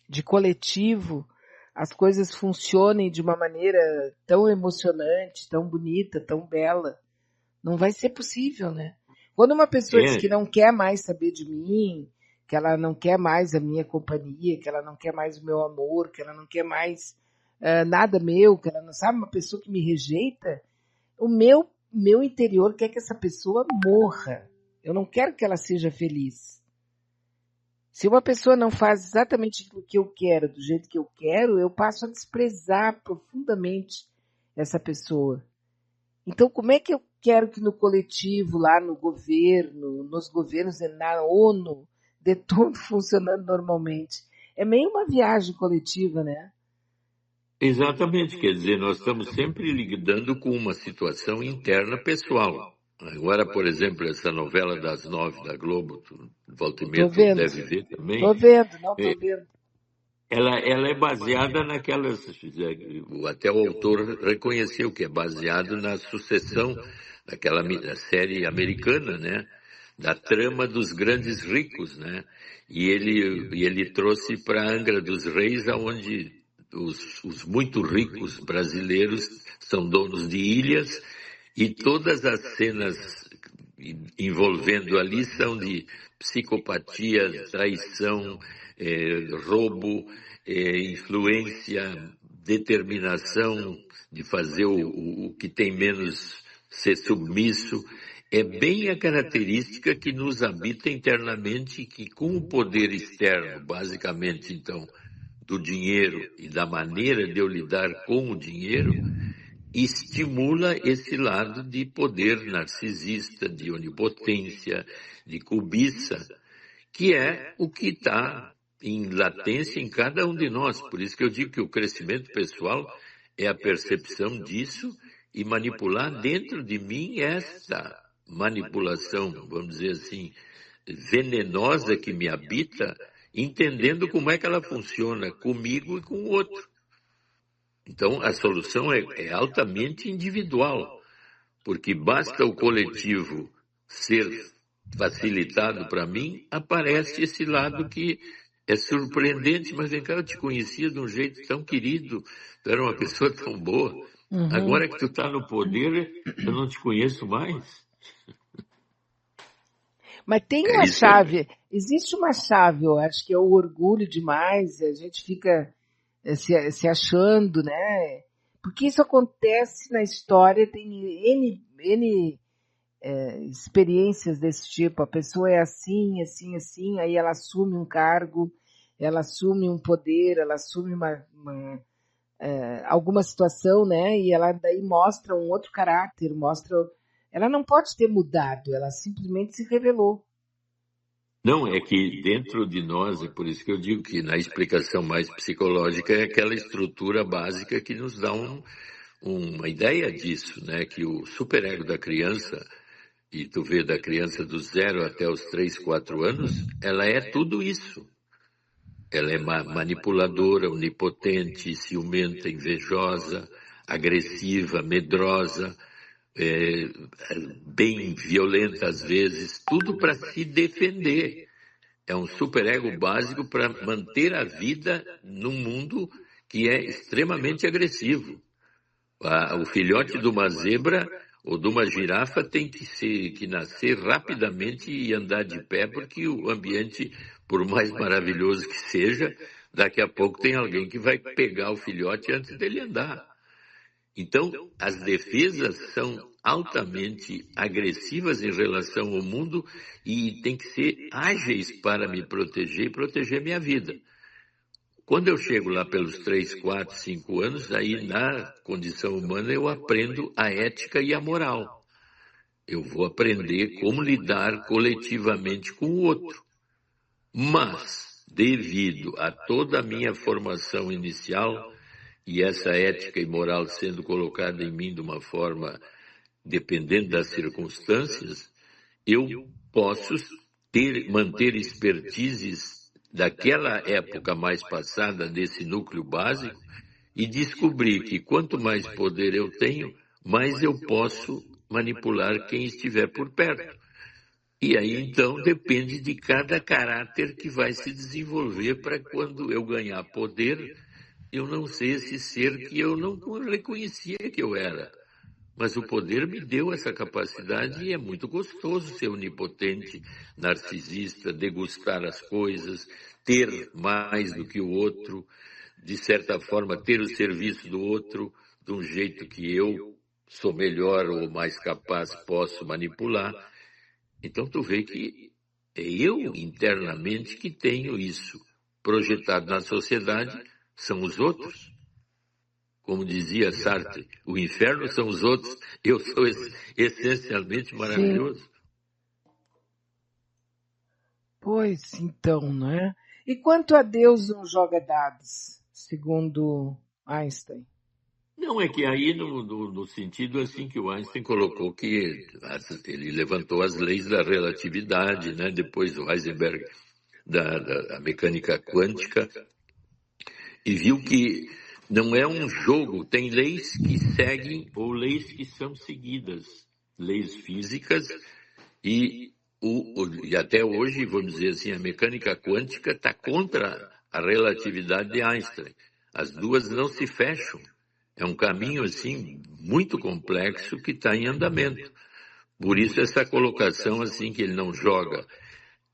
de coletivo as coisas funcionem de uma maneira tão emocionante, tão bonita, tão bela? Não vai ser possível, né? Quando uma pessoa diz que não quer mais saber de mim, que ela não quer mais a minha companhia, que ela não quer mais o meu amor, que ela não quer mais nada meu, que ela não sabe, uma pessoa que me rejeita, o meu interior quer que essa pessoa morra. Eu não quero que ela seja feliz. Se uma pessoa não faz exatamente o que eu quero, do jeito que eu quero, eu passo a desprezar profundamente essa pessoa. Então, como é que eu quero que no coletivo, lá no governo, nos governos, na ONU, dê tudo funcionando normalmente? É meio uma viagem coletiva, né?
Exatamente, quer dizer, nós estamos sempre lidando com uma situação interna pessoal. Agora, por exemplo, essa novela das 9 da Globo, volta e meia tu deve ver também.
Estou vendo, não estou vendo.
Ela é baseada naquelas, até o autor reconheceu que é baseado na sucessão daquela série americana, né? Da trama dos grandes ricos, né? E ele trouxe para Angra dos Reis, aonde os muito ricos brasileiros são donos de ilhas e todas as cenas envolvendo ali são de psicopatia, traição, roubo, influência, determinação de fazer o que tem menos, ser submisso. É bem a característica que nos habita internamente, que com o poder externo, basicamente, então, do dinheiro e da maneira de eu lidar com o dinheiro, estimula esse lado de poder narcisista, de onipotência, de cobiça, que é o que está em latência em cada um de nós. Por isso que eu digo que o crescimento pessoal é a percepção disso e manipular dentro de mim esta manipulação, vamos dizer assim, venenosa que me habita, entendendo como é que ela funciona comigo e com o outro. Então, a solução é altamente individual, porque basta o coletivo ser facilitado para mim, aparece esse lado que é surpreendente, mas vem cá, eu te conhecia de um jeito tão querido, tu era uma pessoa tão boa, agora que tu está no poder, eu não te conheço mais.
Mas tem uma chave, existe uma chave, eu acho que é o orgulho demais, a gente fica se achando, né? Porque isso acontece na história, tem N experiências desse tipo. A pessoa é assim, assim, assim, aí ela assume um cargo, ela assume um poder, ela assume alguma situação, né? E ela daí mostra um outro caráter, mostra. Ela não pode ter mudado, ela simplesmente se revelou.
Não, é que dentro de nós, é por isso que eu digo que na explicação mais psicológica é aquela estrutura básica que nos dá uma ideia disso, né? Que o superego da criança, e tu vê da criança do 0 até os 3, 4 anos, ela é tudo isso. Ela é manipuladora, onipotente, ciumenta, invejosa, agressiva, medrosa, é, bem violenta às vezes, tudo para se defender. É um superego básico para manter a vida num mundo que é extremamente agressivo. O filhote de uma zebra ou de uma girafa tem que nascer rapidamente e andar de pé, porque o ambiente, por mais maravilhoso que seja, daqui a pouco tem alguém que vai pegar o filhote antes dele andar. Então, as defesas são altamente agressivas em relação ao mundo e tem que ser ágeis para me proteger e proteger minha vida. Quando eu chego lá pelos 3, 4, 5 anos, aí na condição humana eu aprendo a ética e a moral. Eu vou aprender como lidar coletivamente com o outro. Mas, devido a toda a minha formação inicial, e essa ética e moral sendo colocada em mim de uma forma, dependendo das circunstâncias, eu posso manter expertises daquela época mais passada, desse núcleo básico, e descobrir que quanto mais poder eu tenho, mais eu posso manipular quem estiver por perto. E aí, então, depende de cada caráter que vai se desenvolver para quando eu ganhar poder, eu não ser esse ser que eu não reconhecia que eu era. Mas o poder me deu essa capacidade e é muito gostoso ser onipotente, narcisista, degustar as coisas, ter mais do que o outro, de certa forma ter o serviço do outro de um jeito que eu sou melhor ou mais capaz posso manipular. Então tu vê que é eu internamente que tenho isso projetado na sociedade, são os outros. Como dizia Sartre, o inferno são os outros, eu sou essencialmente maravilhoso.
Sim. Pois então, né? E quanto a Deus não joga dados, segundo Einstein?
Não, é que aí no sentido assim que o Einstein colocou que ele levantou as leis da relatividade, né? Depois o Heisenberg da mecânica quântica, e viu que não é um jogo, tem leis que seguem ou leis que são seguidas, leis físicas e até hoje, vamos dizer assim, a mecânica quântica está contra a relatividade de Einstein. As duas não se fecham. É um caminho, assim, muito complexo que está em andamento. Por isso essa colocação, assim, que ele não joga.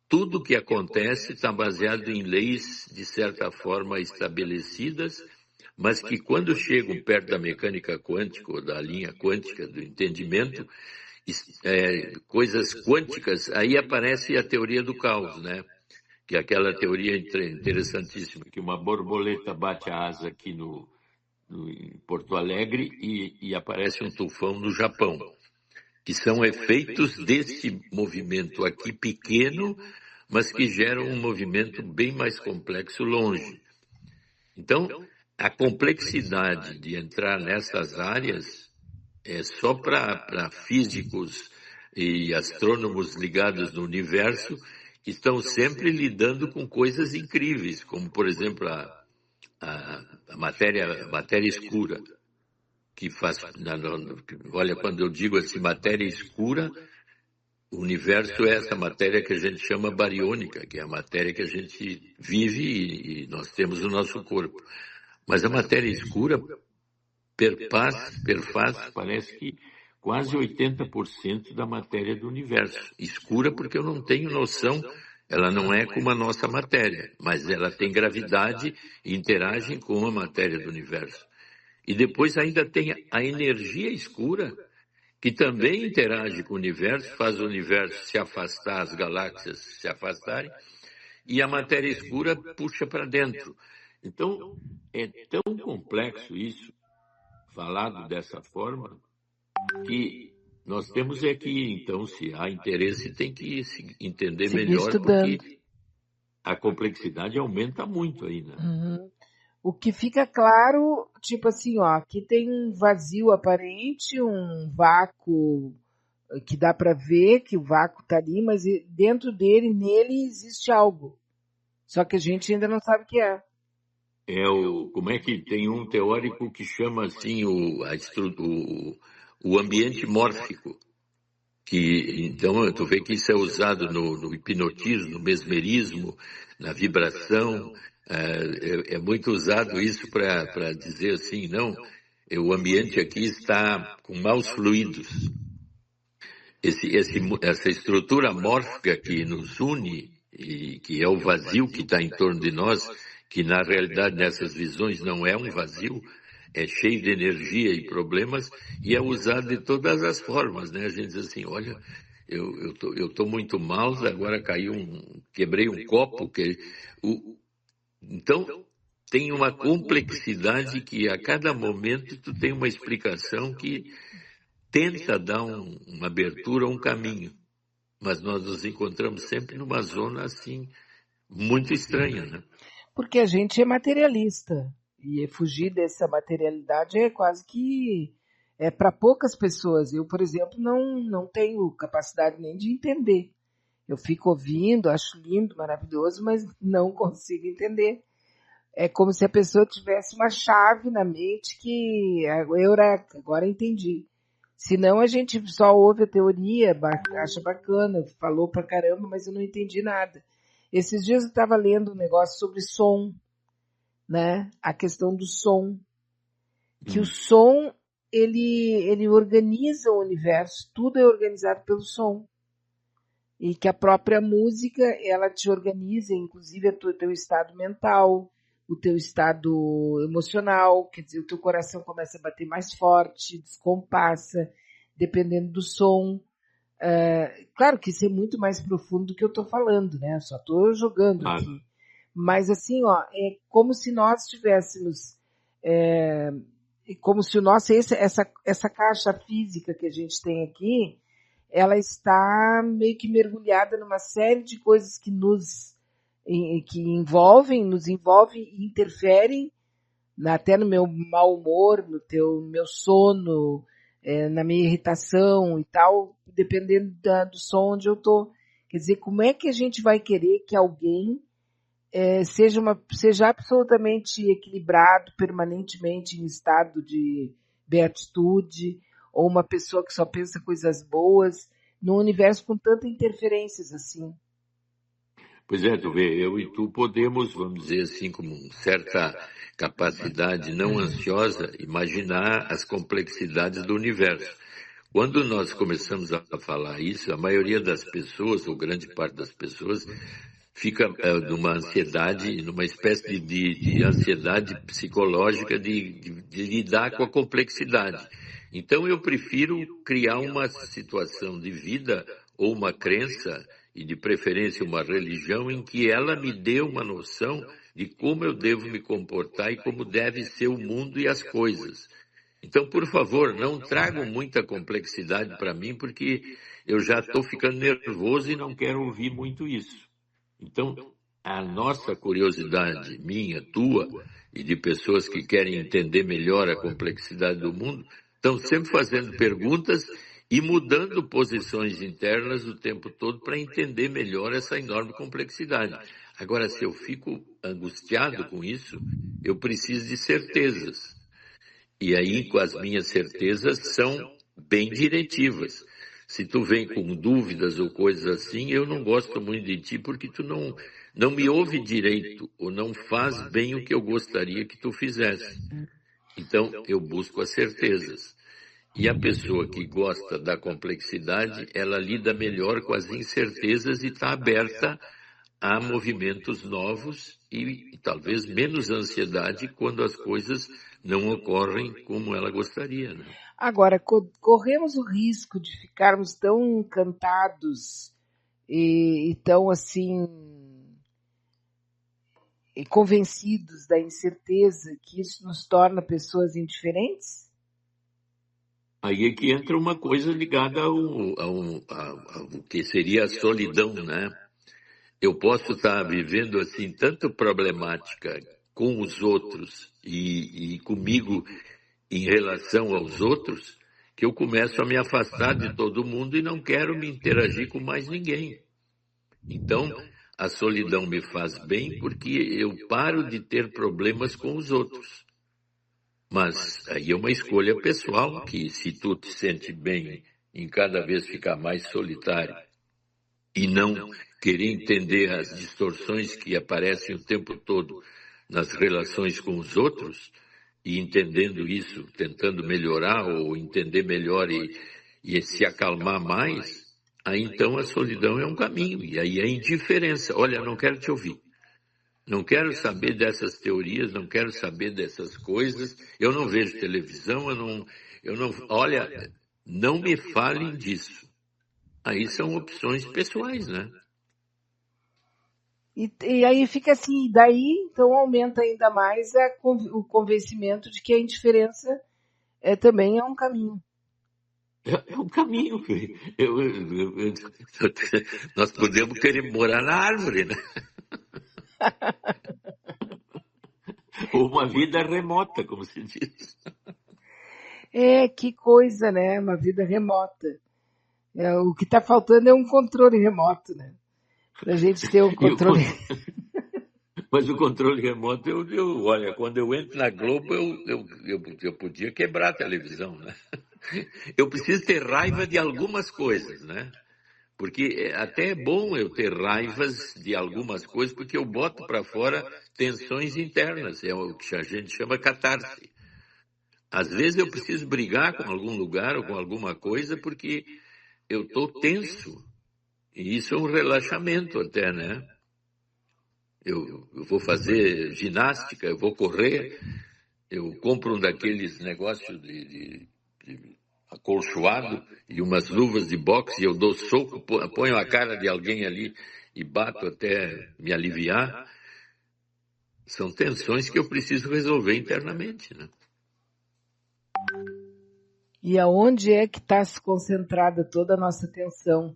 Tudo que acontece está baseado em leis, de certa forma, estabelecidas, mas que quando chegam perto da mecânica quântica, ou da linha quântica do entendimento, coisas quânticas, aí aparece a teoria do caos, né? Que é aquela teoria interessantíssima, que uma borboleta bate a asa aqui em Porto Alegre e aparece um tufão no Japão, que são efeitos desse movimento aqui pequeno, mas que geram um movimento bem mais complexo longe. Então, a complexidade de entrar nessas áreas é só para físicos e astrônomos ligados no universo que estão sempre lidando com coisas incríveis, como, por exemplo, a matéria escura, que faz... Olha, quando eu digo assim, matéria escura, o universo é essa matéria que a gente chama bariônica, que é a matéria que a gente vive e nós temos no nosso corpo. Mas a matéria escura perfaz, parece que quase 80% da matéria do universo. Escura porque eu não tenho noção Ela não é como a nossa matéria, mas ela tem gravidade e interage com a matéria do universo. E depois ainda tem a energia escura, que também interage com o universo, faz o universo se afastar, as galáxias se afastarem, e a matéria escura puxa para dentro. Então, é tão complexo isso, falado dessa forma, que nós temos é que, então, se há interesse, tem que se entender
Seguir
melhor,
estudando.
porque a complexidade aumenta muito aí, né?
Uhum. O que fica claro, tipo assim, ó, aqui tem um vazio aparente, um vácuo que dá para ver que o vácuo tá ali, mas dentro dele, nele existe algo. Só que a gente ainda não sabe o que é.
Como é que tem um teórico que chama assim o ambiente mórfico, que então tu vê que isso é usado no hipnotismo, no mesmerismo, na vibração, é muito usado isso para dizer assim, não, o ambiente aqui está com maus fluidos. Essa estrutura mórfica que nos une, e que é o vazio que está em torno de nós, que na realidade nessas visões não é um vazio, é cheio de energia e problemas, e é usado de todas as formas, né? A gente diz assim, olha, eu tô muito mal, agora quebrei um copo, então tem uma complexidade que a cada momento tu tem uma explicação que tenta dar uma abertura, um caminho, mas nós nos encontramos sempre numa zona assim muito estranha, né?
Porque a gente é materialista. E fugir dessa materialidade é quase que é para poucas pessoas. Eu, por exemplo, não tenho capacidade nem de entender. Eu fico ouvindo, acho lindo, maravilhoso, mas não consigo entender. É como se a pessoa tivesse uma chave na mente que, eureka, agora entendi. Senão a gente só ouve a teoria, acha bacana, falou pra caramba, mas eu não entendi nada. Esses dias eu estava lendo um negócio sobre som, né? A questão do som, que o som ele organiza o universo, tudo é organizado pelo som. E que a própria música, ela te organiza, inclusive o teu estado mental, o teu estado emocional, quer dizer, o teu coração começa a bater mais forte, descompassa, dependendo do som. Claro que isso é muito mais profundo do que eu estou falando, né? Só estou jogando aqui. Mas assim, ó, é como se nós tivéssemos, como se o nosso, essa caixa física que a gente tem aqui, ela está meio que mergulhada numa série de coisas que nos envolvem e interferem até no meu mau humor, no meu sono, na minha irritação e tal, dependendo do som onde eu estou. Quer dizer, como é que a gente vai querer que alguém seja absolutamente equilibrado, permanentemente em estado de beatitude, ou uma pessoa que só pensa coisas boas, num universo com tantas interferências assim?
Pois é, tu vê, eu e tu podemos, vamos dizer assim, com certa capacidade não ansiosa, imaginar as complexidades do universo. Quando nós começamos a falar isso, a maioria das pessoas, ou grande parte das pessoas, fica numa ansiedade, numa espécie de ansiedade psicológica de lidar com a complexidade. Então eu prefiro criar uma situação de vida ou uma crença, e de preferência uma religião, em que ela me dê uma noção de como eu devo me comportar e como deve ser o mundo e as coisas. Então, por favor, não tragam muita complexidade para mim, porque eu já estou ficando nervoso e não quero ouvir muito isso. Então, a nossa curiosidade, minha, tua, e de pessoas que querem entender melhor a complexidade do mundo, estão sempre fazendo perguntas e mudando posições internas o tempo todo para entender melhor essa enorme complexidade. Agora, se eu fico angustiado com isso, eu preciso de certezas. E aí, com as minhas certezas, são bem diretivas. Se tu vem com dúvidas ou coisas assim, eu não gosto muito de ti porque tu não me ouve direito ou não faz bem o que eu gostaria que tu fizesse. Então, eu busco as certezas. E a pessoa que gosta da complexidade, ela lida melhor com as incertezas e está aberta há movimentos novos e talvez menos ansiedade quando as coisas não ocorrem como ela gostaria, né?
Agora, corremos o risco de ficarmos tão encantados e tão assim e convencidos da incerteza que isso nos torna pessoas indiferentes?
Aí é que entra uma coisa ligada ao que seria a solidão, né? Eu posso estar vivendo assim tanta problemática com os outros e comigo em relação aos outros que eu começo a me afastar de todo mundo e não quero me interagir com mais ninguém. Então, a solidão me faz bem porque eu paro de ter problemas com os outros. Mas aí é uma escolha pessoal que se tu te sente bem em cada vez ficar mais solitário e não querer entender as distorções que aparecem o tempo todo nas relações com os outros, e entendendo isso, tentando melhorar ou entender melhor e se acalmar mais, aí então a solidão é um caminho, e aí é indiferença. Olha, não quero te ouvir. Não quero saber dessas teorias, não quero saber dessas coisas. Eu não vejo televisão, olha, não me falem disso. Aí são opções pessoais, né?
E aí fica assim, daí então aumenta ainda mais o convencimento de que a indiferença também é um caminho.
É um caminho. Nós podemos querer morar na árvore, né? Ou uma vida remota, como se diz.
Que coisa, né? Uma vida remota. O que está faltando é um controle remoto, né? Para a gente ter um controle.
Mas o controle remoto, olha, quando eu entro na Globo, eu podia quebrar a televisão, né? Eu preciso ter raiva de algumas coisas, né? Porque até é bom eu ter raivas de algumas coisas, porque eu boto para fora tensões internas, é o que a gente chama catarse. Às vezes eu preciso brigar com algum lugar ou com alguma coisa, porque eu estou tenso. E isso é um relaxamento até, né? Eu vou fazer ginástica, eu vou correr, eu compro um daqueles negócios de acolchoado e umas luvas de boxe e eu dou soco, ponho a cara de alguém ali e bato até me aliviar. São tensões que eu preciso resolver internamente, né?
E aonde é que está se concentrada toda a nossa atenção?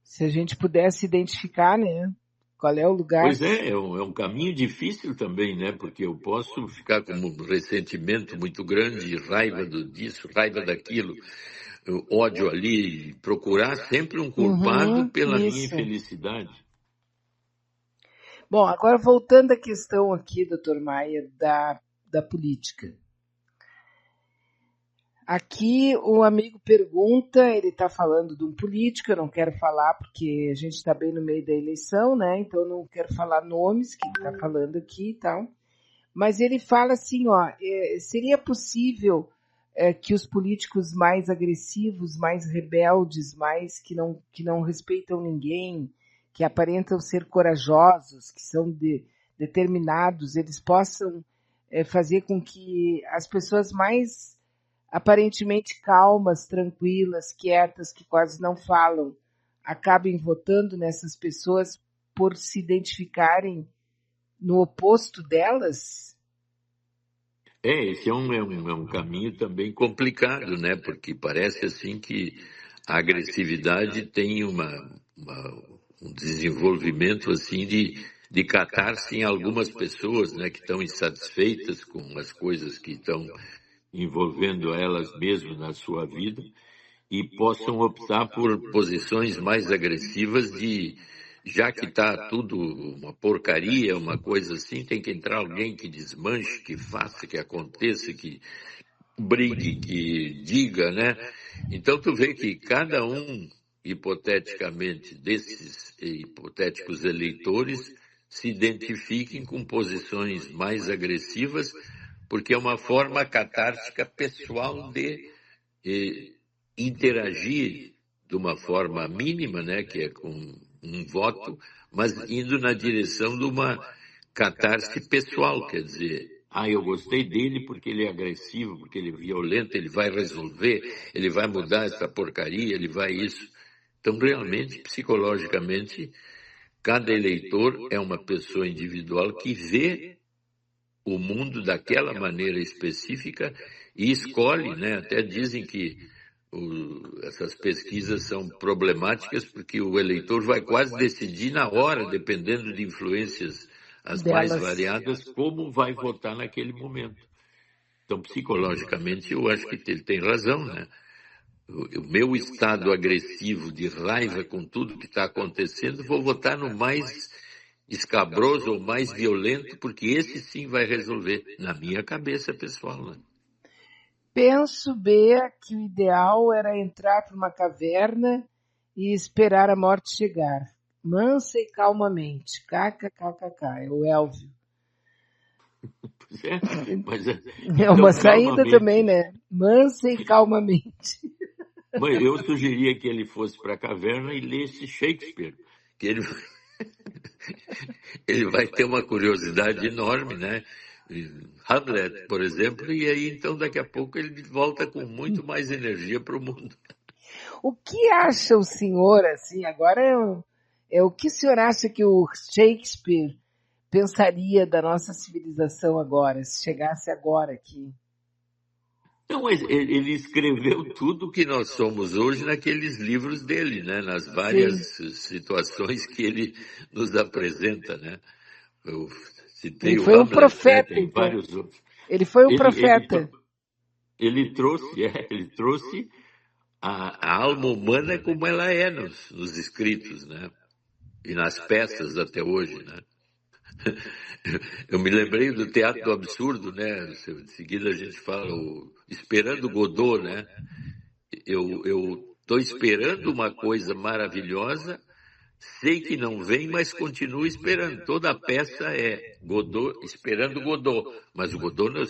Se a gente pudesse identificar, né? Qual é o lugar?
Pois é um caminho difícil também, né? Porque eu posso ficar com um ressentimento muito grande, raiva disso, raiva daquilo, ódio ali, procurar sempre um culpado pela minha infelicidade.
Bom, agora voltando à questão aqui, doutor Maia, da política. Aqui o amigo pergunta, ele está falando de um político, eu não quero falar porque a gente está bem no meio da eleição, né? Então eu não quero falar nomes que ele está falando aqui e tal. Mas ele fala assim, ó, seria possível que os políticos mais agressivos, mais rebeldes, mais que não respeitam ninguém, que aparentam ser corajosos, que são determinados, eles possam fazer com que as pessoas mais aparentemente calmas, tranquilas, quietas, que quase não falam, acabem votando nessas pessoas por se identificarem no oposto delas?
Esse é um caminho também complicado, né? Porque parece assim que a agressividade tem um desenvolvimento assim de catarse em algumas pessoas, né? Que estão insatisfeitas com as coisas que estão envolvendo elas mesmas na sua vida e possam optar por posições mais agressivas já que está tudo uma porcaria, uma coisa assim, tem que entrar alguém que desmanche, que faça, que aconteça, que brigue, que diga, né? Então tu vê que cada um, hipoteticamente, desses hipotéticos eleitores se identifiquem com posições mais agressivas, porque é uma forma catártica pessoal de interagir de uma forma mínima, né, que é com um voto, mas indo na direção de uma catarse pessoal, quer dizer, eu gostei dele porque ele é agressivo, porque ele é violento, ele vai resolver, ele vai mudar essa porcaria, ele vai isso. Então, realmente, psicologicamente, cada eleitor é uma pessoa individual que vê o mundo daquela maneira específica e escolhe, né? Até dizem que essas pesquisas são problemáticas porque o eleitor vai quase decidir na hora, dependendo de influências as mais
Delas.
variadas, como vai votar naquele momento. Então, psicologicamente, eu acho que ele tem razão, né? O meu estado agressivo de raiva com tudo que está acontecendo, vou votar no mais escabroso ou mais violento, porque esse sim vai resolver, na minha cabeça pessoal, né?
Penso, Bea, que o ideal era entrar para uma caverna e esperar a morte chegar, mansa e calmamente. KKKKK, é o Elvio.
Pois é, mas
É uma
então
saída também,
calmamente.
né? Mansa e calmamente.
Mas eu sugeria que ele fosse para a caverna e lesse Shakespeare, que ele vai ter uma curiosidade enorme, né? Hamlet, por exemplo, e aí então daqui a pouco ele volta com muito mais energia para o mundo.
O que acha o senhor, assim, agora é o que o senhor acha que o Shakespeare pensaria da nossa civilização agora, se chegasse agora aqui?
Não, mas ele escreveu tudo o que nós somos hoje naqueles livros dele, né? Nas
Sim,
várias situações que ele nos apresenta, né? Eu
ele
citei o
foi um
Hamlet, né?
profeta,
Tem
então.
vários outros.
Ele foi um
Ele, ele,
profeta.
tro- ele trouxe a alma humana como ela é nos escritos, né? E nas peças até hoje, né? Eu me lembrei do Teatro do Absurdo, né? Em seguida a gente fala Esperando Godot, né? Eu estou esperando uma coisa maravilhosa, sei que não vem, mas continuo esperando. Toda a peça é Godot, esperando Godot, mas o Godot não,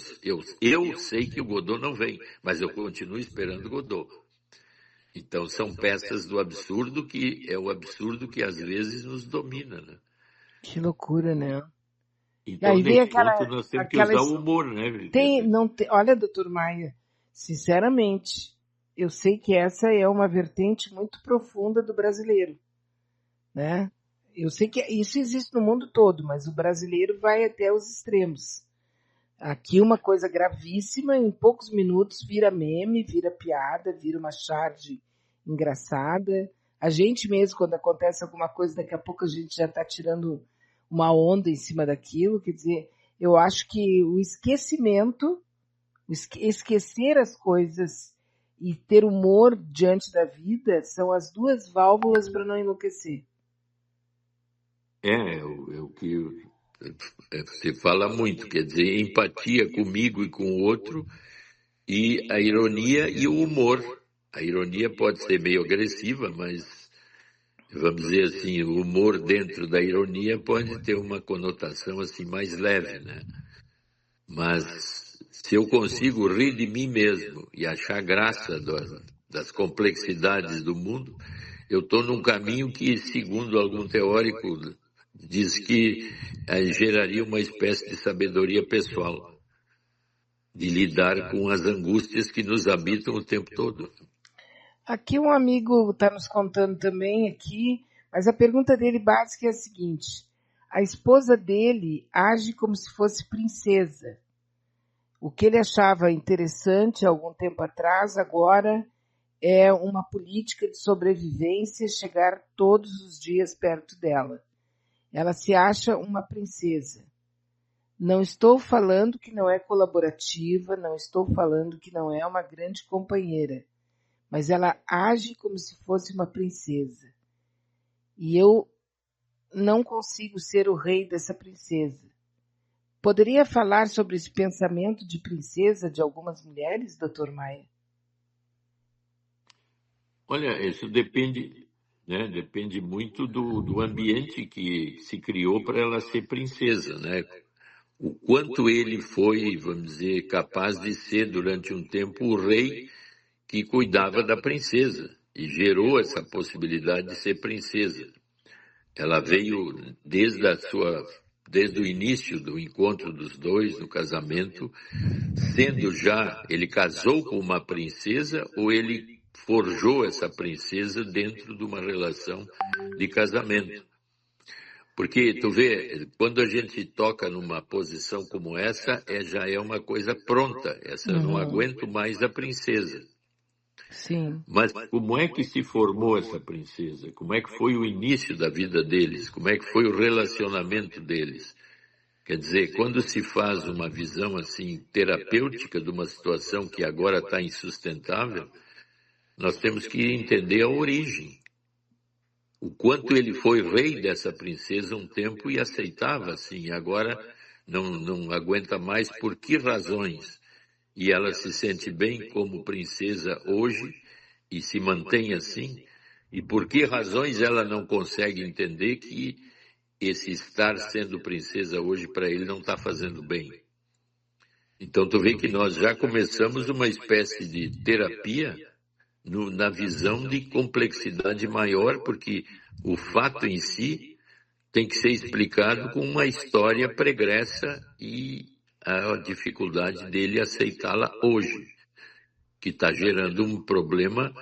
eu sei que o Godot não vem, mas eu continuo esperando Godot. Então são peças do absurdo que é o absurdo que às vezes nos domina, né?
Que loucura, né? E
Então
aí vem
nesse ponto nós temos que
aquela
usar o humor, né,
tem,
Vitor?
não tem, olha, doutor Maia, sinceramente, eu sei que essa é uma vertente muito profunda do brasileiro, né? Eu sei que isso existe no mundo todo, mas o brasileiro vai até os extremos. Aqui uma coisa gravíssima, em poucos minutos vira meme, vira piada, vira uma charge engraçada. A gente mesmo, quando acontece alguma coisa, daqui a pouco a gente já está tirando uma onda em cima daquilo. Quer dizer, eu acho que o esquecimento, esquecer as coisas e ter humor diante da vida são as duas válvulas para não enlouquecer.
É o que você fala muito, quer dizer, empatia comigo e com o outro, e a ironia e o humor. A ironia pode ser meio agressiva, mas vamos dizer assim, o humor dentro da ironia pode ter uma conotação assim mais leve, né? Mas se eu consigo rir de mim mesmo e achar graça das complexidades do mundo, eu estou num caminho que, segundo algum teórico, diz que geraria uma espécie de sabedoria pessoal, de lidar com as angústias que nos habitam o tempo todo.
Aqui um amigo está nos contando também aqui, mas a pergunta dele básica é a seguinte: a esposa dele age como se fosse princesa. O que ele achava interessante algum tempo atrás, agora é uma política de sobrevivência chegar todos os dias perto dela. Ela se acha uma princesa. Não estou falando que não é colaborativa, não estou falando que não é uma grande companheira, mas ela age como se fosse uma princesa. E eu não consigo ser o rei dessa princesa. Poderia falar sobre esse pensamento de princesa de algumas mulheres, doutor Maia?
Olha, isso depende, né? Depende muito do ambiente que se criou para ela ser princesa, né? O quanto ele foi, vamos dizer, capaz de ser durante um tempo o rei que cuidava da princesa e gerou essa possibilidade de ser princesa. Ela veio desde o início do encontro dos dois, do casamento, sendo já, ele casou com uma princesa ou ele forjou essa princesa dentro de uma relação de casamento. Porque, tu vê, quando a gente toca numa posição como essa, já é uma coisa pronta. Essa eu não aguento mais a princesa.
Sim.
Mas como é que se formou essa princesa? Como é que foi o início da vida deles? Como é que foi o relacionamento deles? Quer dizer, quando se faz uma visão assim terapêutica de uma situação que agora está insustentável, nós temos que entender a origem. O quanto ele foi rei dessa princesa um tempo e aceitava assim, agora não aguenta mais por que razões? E ela se sente bem como princesa hoje e se mantém assim? E por que razões ela não consegue entender que esse estar sendo princesa hoje para ele não está fazendo bem? Então tu vê que nós já começamos uma espécie de terapia na visão de complexidade maior, porque o fato em si tem que ser explicado com uma história pregressa e a dificuldade dele aceitá-la hoje, que está gerando um problema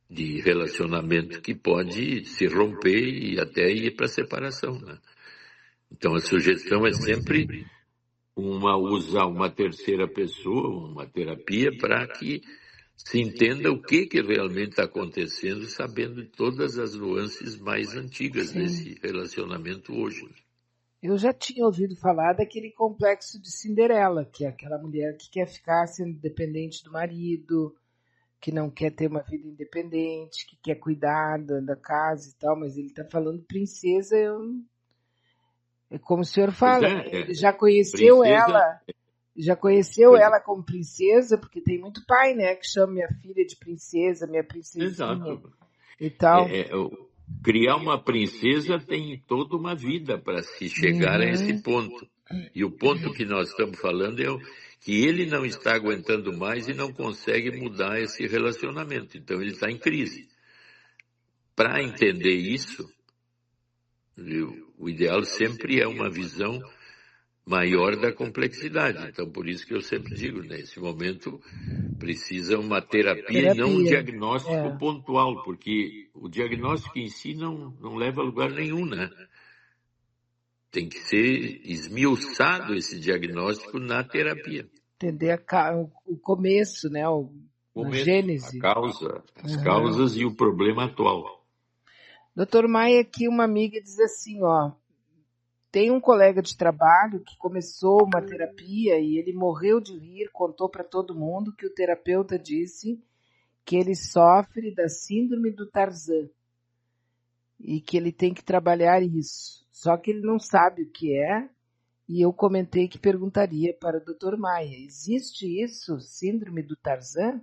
de relacionamento que pode se romper e até ir para a separação, né? Então a sugestão é sempre usar uma terceira pessoa, uma terapia, para que se entenda o que realmente está acontecendo, sabendo de todas as nuances mais antigas desse relacionamento hoje.
Eu já tinha ouvido falar daquele complexo de Cinderela, que é aquela mulher que quer ficar sendo dependente do marido, que não quer ter uma vida independente, que quer cuidar da casa e tal, mas ele está falando princesa, é como o senhor
Pois
fala,
é,
ele já conheceu
princesa,
ela, já conheceu ela como princesa, porque tem muito pai, né, que chama minha filha de princesa, minha princesinha
exato.
e tal.
Criar uma princesa tem toda uma vida para se chegar a esse ponto. E o ponto que nós estamos falando é que ele não está aguentando mais e não consegue mudar esse relacionamento. Então ele está em crise. Para entender isso, o ideal sempre é uma visão maior da complexidade. Então, por isso que eu sempre digo, nesse momento, precisa uma terapia e não um diagnóstico pontual, porque o diagnóstico em si não leva a lugar nenhum, né? Tem que ser esmiuçado esse diagnóstico na terapia.
Entender o começo, né, a gênese.
As causas e o problema atual.
Doutor Maia, aqui uma amiga diz assim, ó, tem um colega de trabalho que começou uma terapia e ele morreu de rir, contou para todo mundo que o terapeuta disse que ele sofre da síndrome do Tarzan e que ele tem que trabalhar isso. Só que ele não sabe o que é e eu comentei que perguntaria para o Dr. Maia, existe isso, síndrome do Tarzan?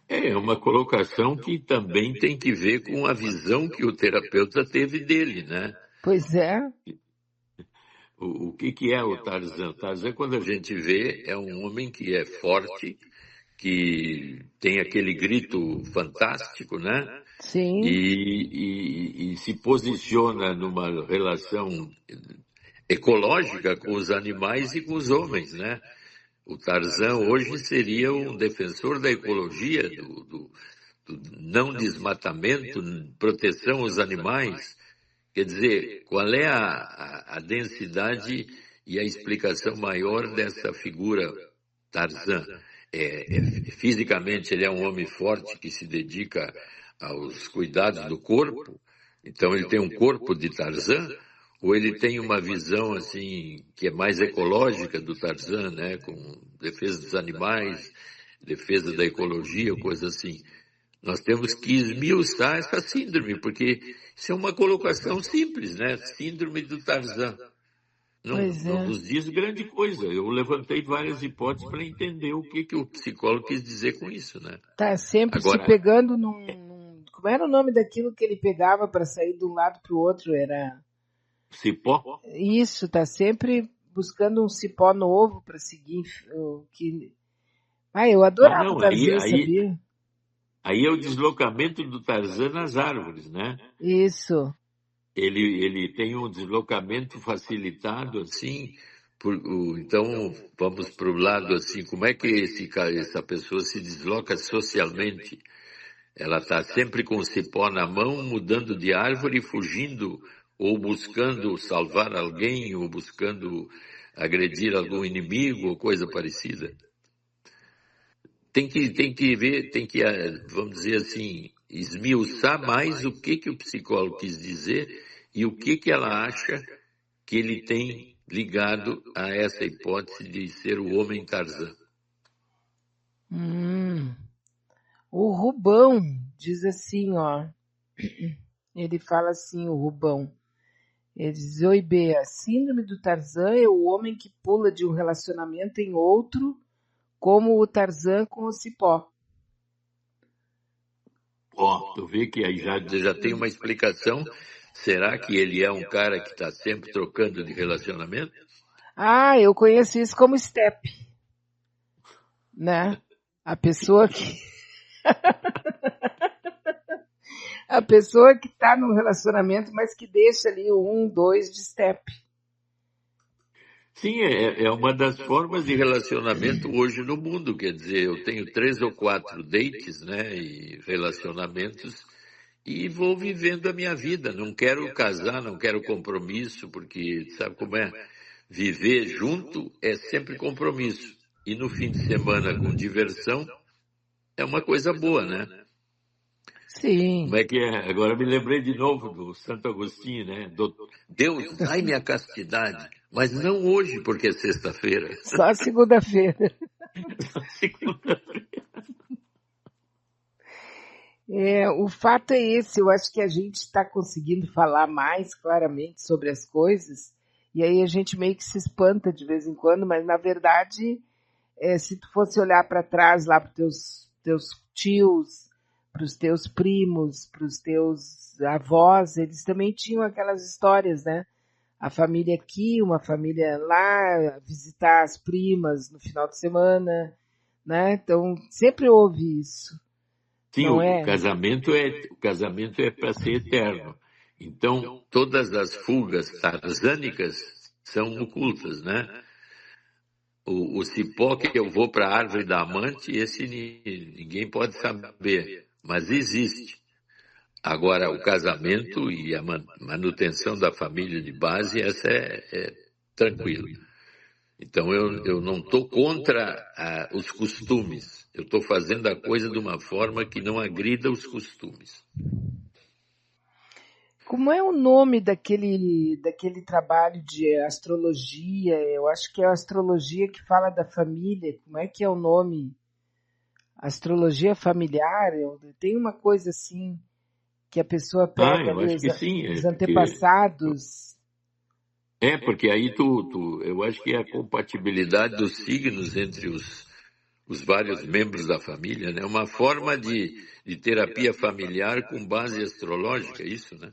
É uma colocação que também tem que ver com a visão que o terapeuta teve dele, né?
Pois é.
O que é o Tarzan? O Tarzan, quando a gente vê, é um homem que é forte, que tem aquele grito fantástico, né?
Sim.
E se posiciona numa relação ecológica com os animais e com os homens, né? O Tarzan hoje seria um defensor da ecologia, do não desmatamento, proteção aos animais. Quer dizer, qual é a densidade e a explicação maior dessa figura Tarzan? Fisicamente, ele é um homem forte que se dedica aos cuidados do corpo, então ele tem um corpo de Tarzan, ou ele tem uma visão assim que é mais ecológica do Tarzan, né, com defesa dos animais, defesa da ecologia, coisa assim. Nós temos que esmiuçar essa síndrome, porque isso é uma colocação simples, né? Síndrome do Tarzan. Não nos diz grande coisa. Eu levantei várias hipóteses para entender o que o psicólogo quis dizer com isso, né?
Tá sempre se pegando num... Como era o nome daquilo que ele pegava para sair de um lado para o outro? Era...
Cipó?
Isso, tá sempre buscando um cipó novo para seguir o que... eu adorava o Tarzan, sabia?
Aí é o deslocamento do Tarzan nas árvores, né?
Isso.
ele tem um deslocamento facilitado, assim, então vamos para o lado assim, como é que essa pessoa se desloca socialmente? Ela está sempre com o cipó na mão, mudando de árvore, fugindo, ou buscando salvar alguém, ou buscando agredir algum inimigo, ou coisa parecida. Tem que ver, vamos dizer assim, esmiuçar mais o que o psicólogo quis dizer e o que ela acha que ele tem ligado a essa hipótese de ser o homem Tarzan.
O Rubão diz assim, ó. Ele fala assim, o Rubão. Ele diz, oi, Bea, síndrome do Tarzan é o homem que pula de um relacionamento em outro, como o Tarzan com o cipó.
Tu vê que aí já tem uma explicação. Será que ele é um cara que está sempre trocando de relacionamento?
Ah, eu conheço isso como step, né? A pessoa que está num relacionamento, mas que deixa ali o 1, 2 de step.
Sim, é uma das formas de relacionamento hoje no mundo. Quer dizer, eu tenho 3 ou 4 dates, né, e relacionamentos, e vou vivendo a minha vida. Não quero casar, não quero compromisso, porque sabe como é? Viver junto é sempre compromisso. E no fim de semana com diversão é uma coisa boa, né?
Sim.
Como é que é? Agora me lembrei de novo do Santo Agostinho, né? Deus, dai-me a castidade, mas não hoje, porque é sexta-feira.
Só segunda-feira. O fato é esse, eu acho que a gente está conseguindo falar mais claramente sobre as coisas, e aí a gente meio que se espanta de vez em quando, mas na verdade, se tu fosse olhar para trás lá para os teus tios, para os teus primos, para os teus avós, eles também tinham aquelas histórias, né? A família aqui, uma família lá, visitar as primas no final de semana, né? Então sempre houve isso.
Sim,
Não
o
é?
casamento é para ser eterno. Então, todas as fugas tarzânicas são ocultas, né? O cipó que eu vou para a árvore da amante, esse ninguém pode saber, mas existe. Agora, o casamento e a manutenção da família de base, essa é tranquilo. Então, eu não estou contra os costumes. Eu estou fazendo a coisa de uma forma que não agrida os costumes.
Como é o nome daquele trabalho de astrologia? Eu acho que é a astrologia que fala da família. Como é que é o nome? Astrologia familiar? Tem uma coisa assim que a pessoa pega
Eu
ali
acho que sim,
os antepassados.
Porque aí eu acho que é a compatibilidade dos signos entre os vários membros da família, né? Uma forma de terapia familiar com base astrológica, isso, né?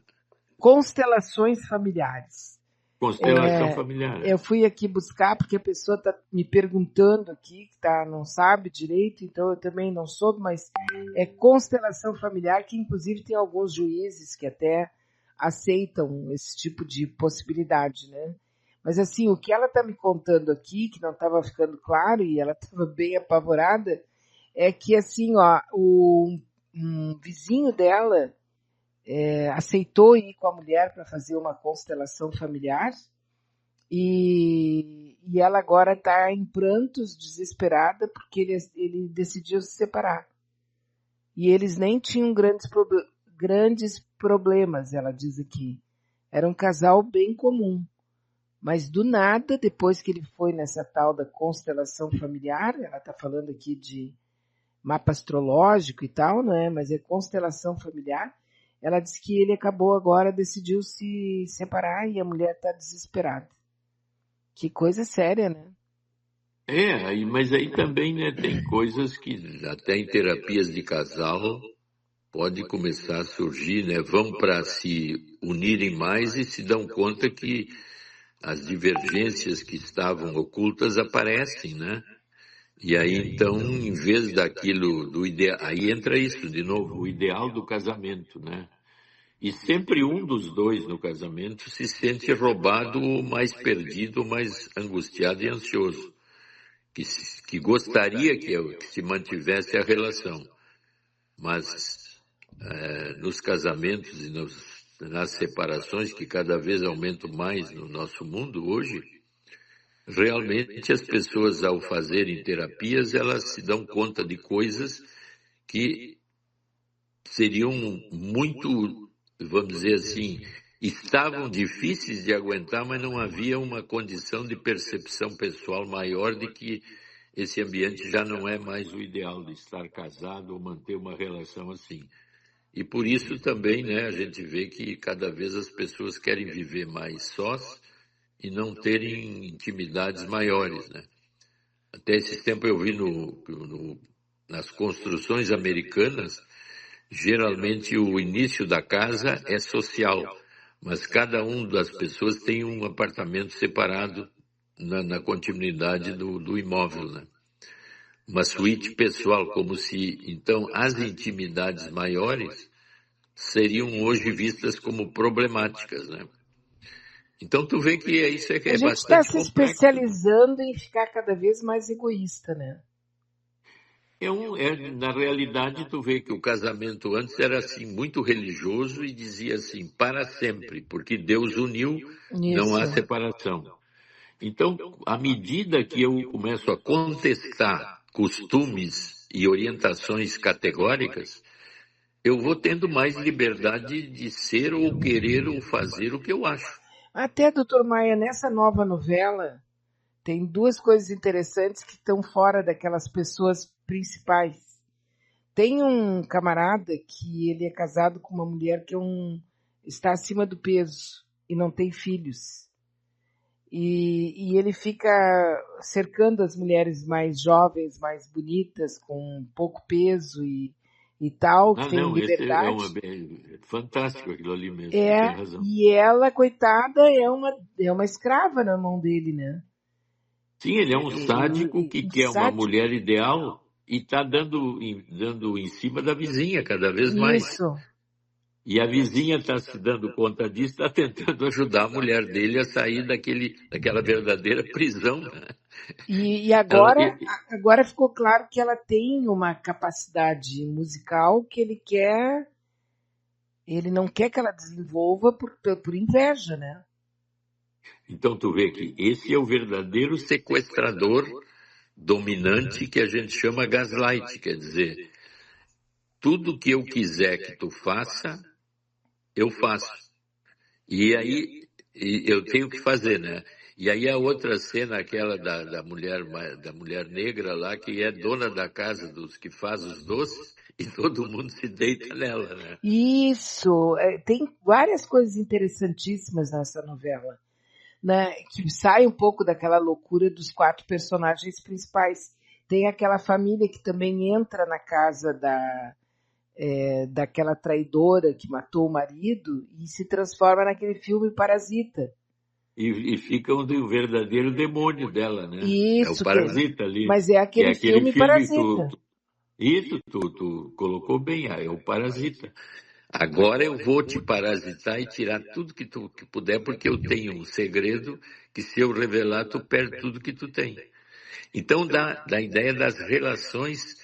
Constelações familiares.
Constelação familiar.
Eu fui aqui buscar porque a pessoa está me perguntando aqui, que não sabe direito, então eu também não soube, mas é constelação familiar, que inclusive tem alguns juízes que até aceitam esse tipo de possibilidade, né? Mas assim, o que ela está me contando aqui, que não estava ficando claro e ela estava bem apavorada, é que assim, ó, um vizinho dela aceitou ir com a mulher para fazer uma constelação familiar e ela agora está em prantos, desesperada, porque ele decidiu se separar. E eles nem tinham grandes problemas, ela diz aqui. Era um casal bem comum. Mas do nada, depois que ele foi nessa tal da constelação familiar, ela está falando aqui de mapa astrológico e tal, não é? Mas é constelação familiar. Ela disse que ele acabou agora, decidiu se separar e a mulher está desesperada. Que coisa séria, né?
Mas aí também, né, tem coisas que até em terapias de casal pode começar a surgir, né? Vão para se unirem mais e se dão conta que as divergências que estavam ocultas aparecem, né? E aí, então, em vez daquilo do ideal, aí entra isso de novo, o ideal do casamento, né? E sempre um dos dois no casamento se sente roubado, ou mais perdido, ou mais angustiado e ansioso, que gostaria que se mantivesse a relação. Mas nos casamentos e nas separações, que cada vez aumentam mais no nosso mundo hoje, realmente as pessoas, ao fazerem terapias, elas se dão conta de coisas que seriam muito, vamos dizer assim, estavam difíceis de aguentar, mas não havia uma condição de percepção pessoal maior de que esse ambiente já não é mais o ideal de estar casado ou manter uma relação assim. E por isso também, né, a gente vê que cada vez as pessoas querem viver mais sós e não terem intimidades maiores, né? Até esse tempo eu vi nas construções americanas, geralmente o início da casa é social, mas cada um das pessoas tem um apartamento separado na continuidade do imóvel, né? Uma suíte pessoal, como se, então, as intimidades maiores seriam hoje vistas como problemáticas, né? Então tu vê que isso
A
é
gente está
bastante
se
complexo.
especializando em ficar cada vez mais egoísta, né?
Na realidade, tu vê que o casamento antes era assim muito religioso e dizia assim, para sempre, porque Deus uniu, não há
Isso.
separação. Então, à medida que eu começo a contestar costumes e orientações categóricas, eu vou tendo mais liberdade de ser ou querer ou fazer o que eu acho.
Até, doutor Maia, nessa nova novela, tem duas coisas interessantes que estão fora daquelas pessoas principais. Tem um camarada que ele é casado com uma mulher que está acima do peso e não tem filhos. E ele fica cercando as mulheres mais jovens, mais bonitas, com pouco peso e tal, que tem
Não, esse
liberdade.
é fantástico aquilo ali mesmo, tu tem razão.
E ela, coitada, é uma escrava na mão dele, né?
Sim, ele é um sádico que quer uma
Sádico.
mulher ideal e está dando em cima da vizinha cada vez mais.
Isso.
E a vizinha está se dando conta disso, está tentando ajudar a mulher dele a sair daquela verdadeira prisão, né?
E
Ela,
agora ficou claro que ela tem uma capacidade musical que ele não quer que ela desenvolva por inveja, né?
então tu vê que esse é o verdadeiro sequestrador dominante que a gente chama gaslight, quer dizer, tudo que eu quiser que tu faça, eu faço. E aí eu tenho que fazer, né? E aí a outra cena, aquela da mulher negra lá, que é dona da casa dos que faz os doces, e todo mundo se deita nela, né?
Isso. Tem várias coisas interessantíssimas nessa novela, né? Que sai um pouco daquela loucura dos quatro personagens principais. Tem aquela família que também entra na casa daquela traidora que matou o marido e se transforma naquele filme Parasita.
E fica o verdadeiro demônio dela, né? É o
Isso,
parasita ali.
mas é
Que é
aquele
aquele
filme
filme,
Parasita.
tu colocou bem, é o parasita. Agora eu vou te parasitar e tirar tudo que tu que puder, porque eu tenho um segredo que se eu revelar, tu perde tudo que tu tem. Então dá a ideia das relações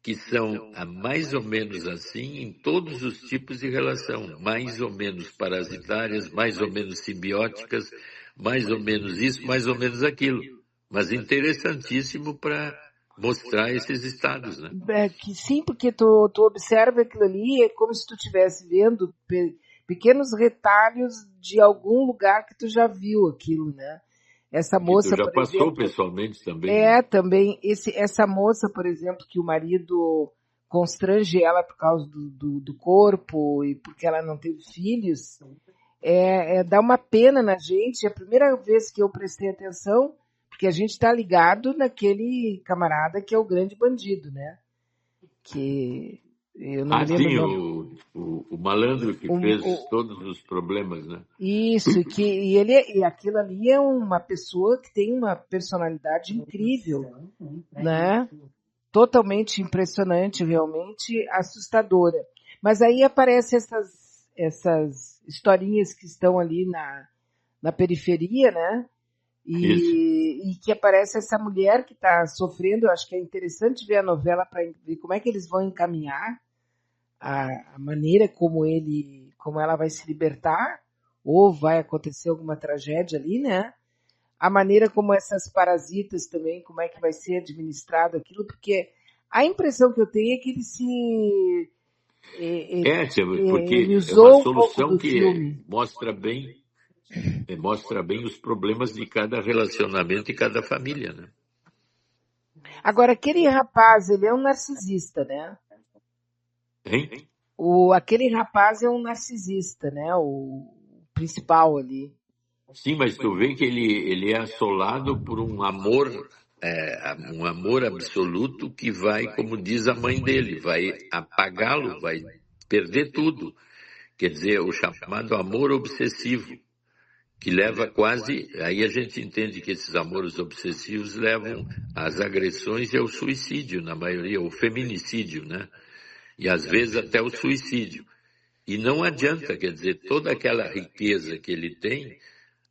que são mais ou menos assim em todos os tipos de relação, mais ou menos parasitárias, mais ou menos simbióticas, mais ou menos isso, mais ou menos aquilo. Mas interessantíssimo para mostrar esses estados, né?
Que sim, porque tu observa aquilo ali, é como se tu estivesse vendo pequenos retalhos de algum lugar que tu já viu aquilo, né? Essa
Que tu
moça,
já
por
passou
exemplo,
pessoalmente também, né?
também essa moça, por exemplo, que o marido constrange ela por causa do corpo e porque ela não teve filhos, dá uma pena na gente. É a primeira vez que eu prestei atenção, porque a gente está ligado naquele camarada que é o grande bandido, né? Que eu não me lembro o
Sim,
nome.
o malandro que fez
O,
todos os problemas, né?
isso, e aquilo ali é uma pessoa que tem uma personalidade incrível, né? Totalmente impressionante, realmente assustadora. Mas aí aparecem essas historinhas que estão ali na periferia, né?
Isso.
E que aparece essa mulher que está sofrendo. Eu acho que é interessante ver a novela para ver como é que eles vão encaminhar a maneira como ela vai se libertar, ou vai acontecer alguma tragédia ali, né? A maneira como essas parasitas também, como é que vai ser administrado aquilo, porque a impressão que eu tenho é que ele
Porque é uma
usou um pouco
solução
do
que
filme.
mostra bem os problemas de cada relacionamento e cada família, né?
Agora, aquele rapaz, ele é um narcisista, né?
Hein?
Aquele rapaz é um narcisista, né? O principal ali.
Sim, mas tu vê que ele é assolado por um amor absoluto que vai, como diz a mãe dele, vai apagá-lo, vai perder tudo. Quer dizer, o chamado amor obsessivo, que leva quase, aí a gente entende que esses amores obsessivos levam às agressões e ao suicídio, na maioria, o feminicídio, né? E às vezes até o suicídio. E não adianta, quer dizer, toda aquela riqueza que ele tem,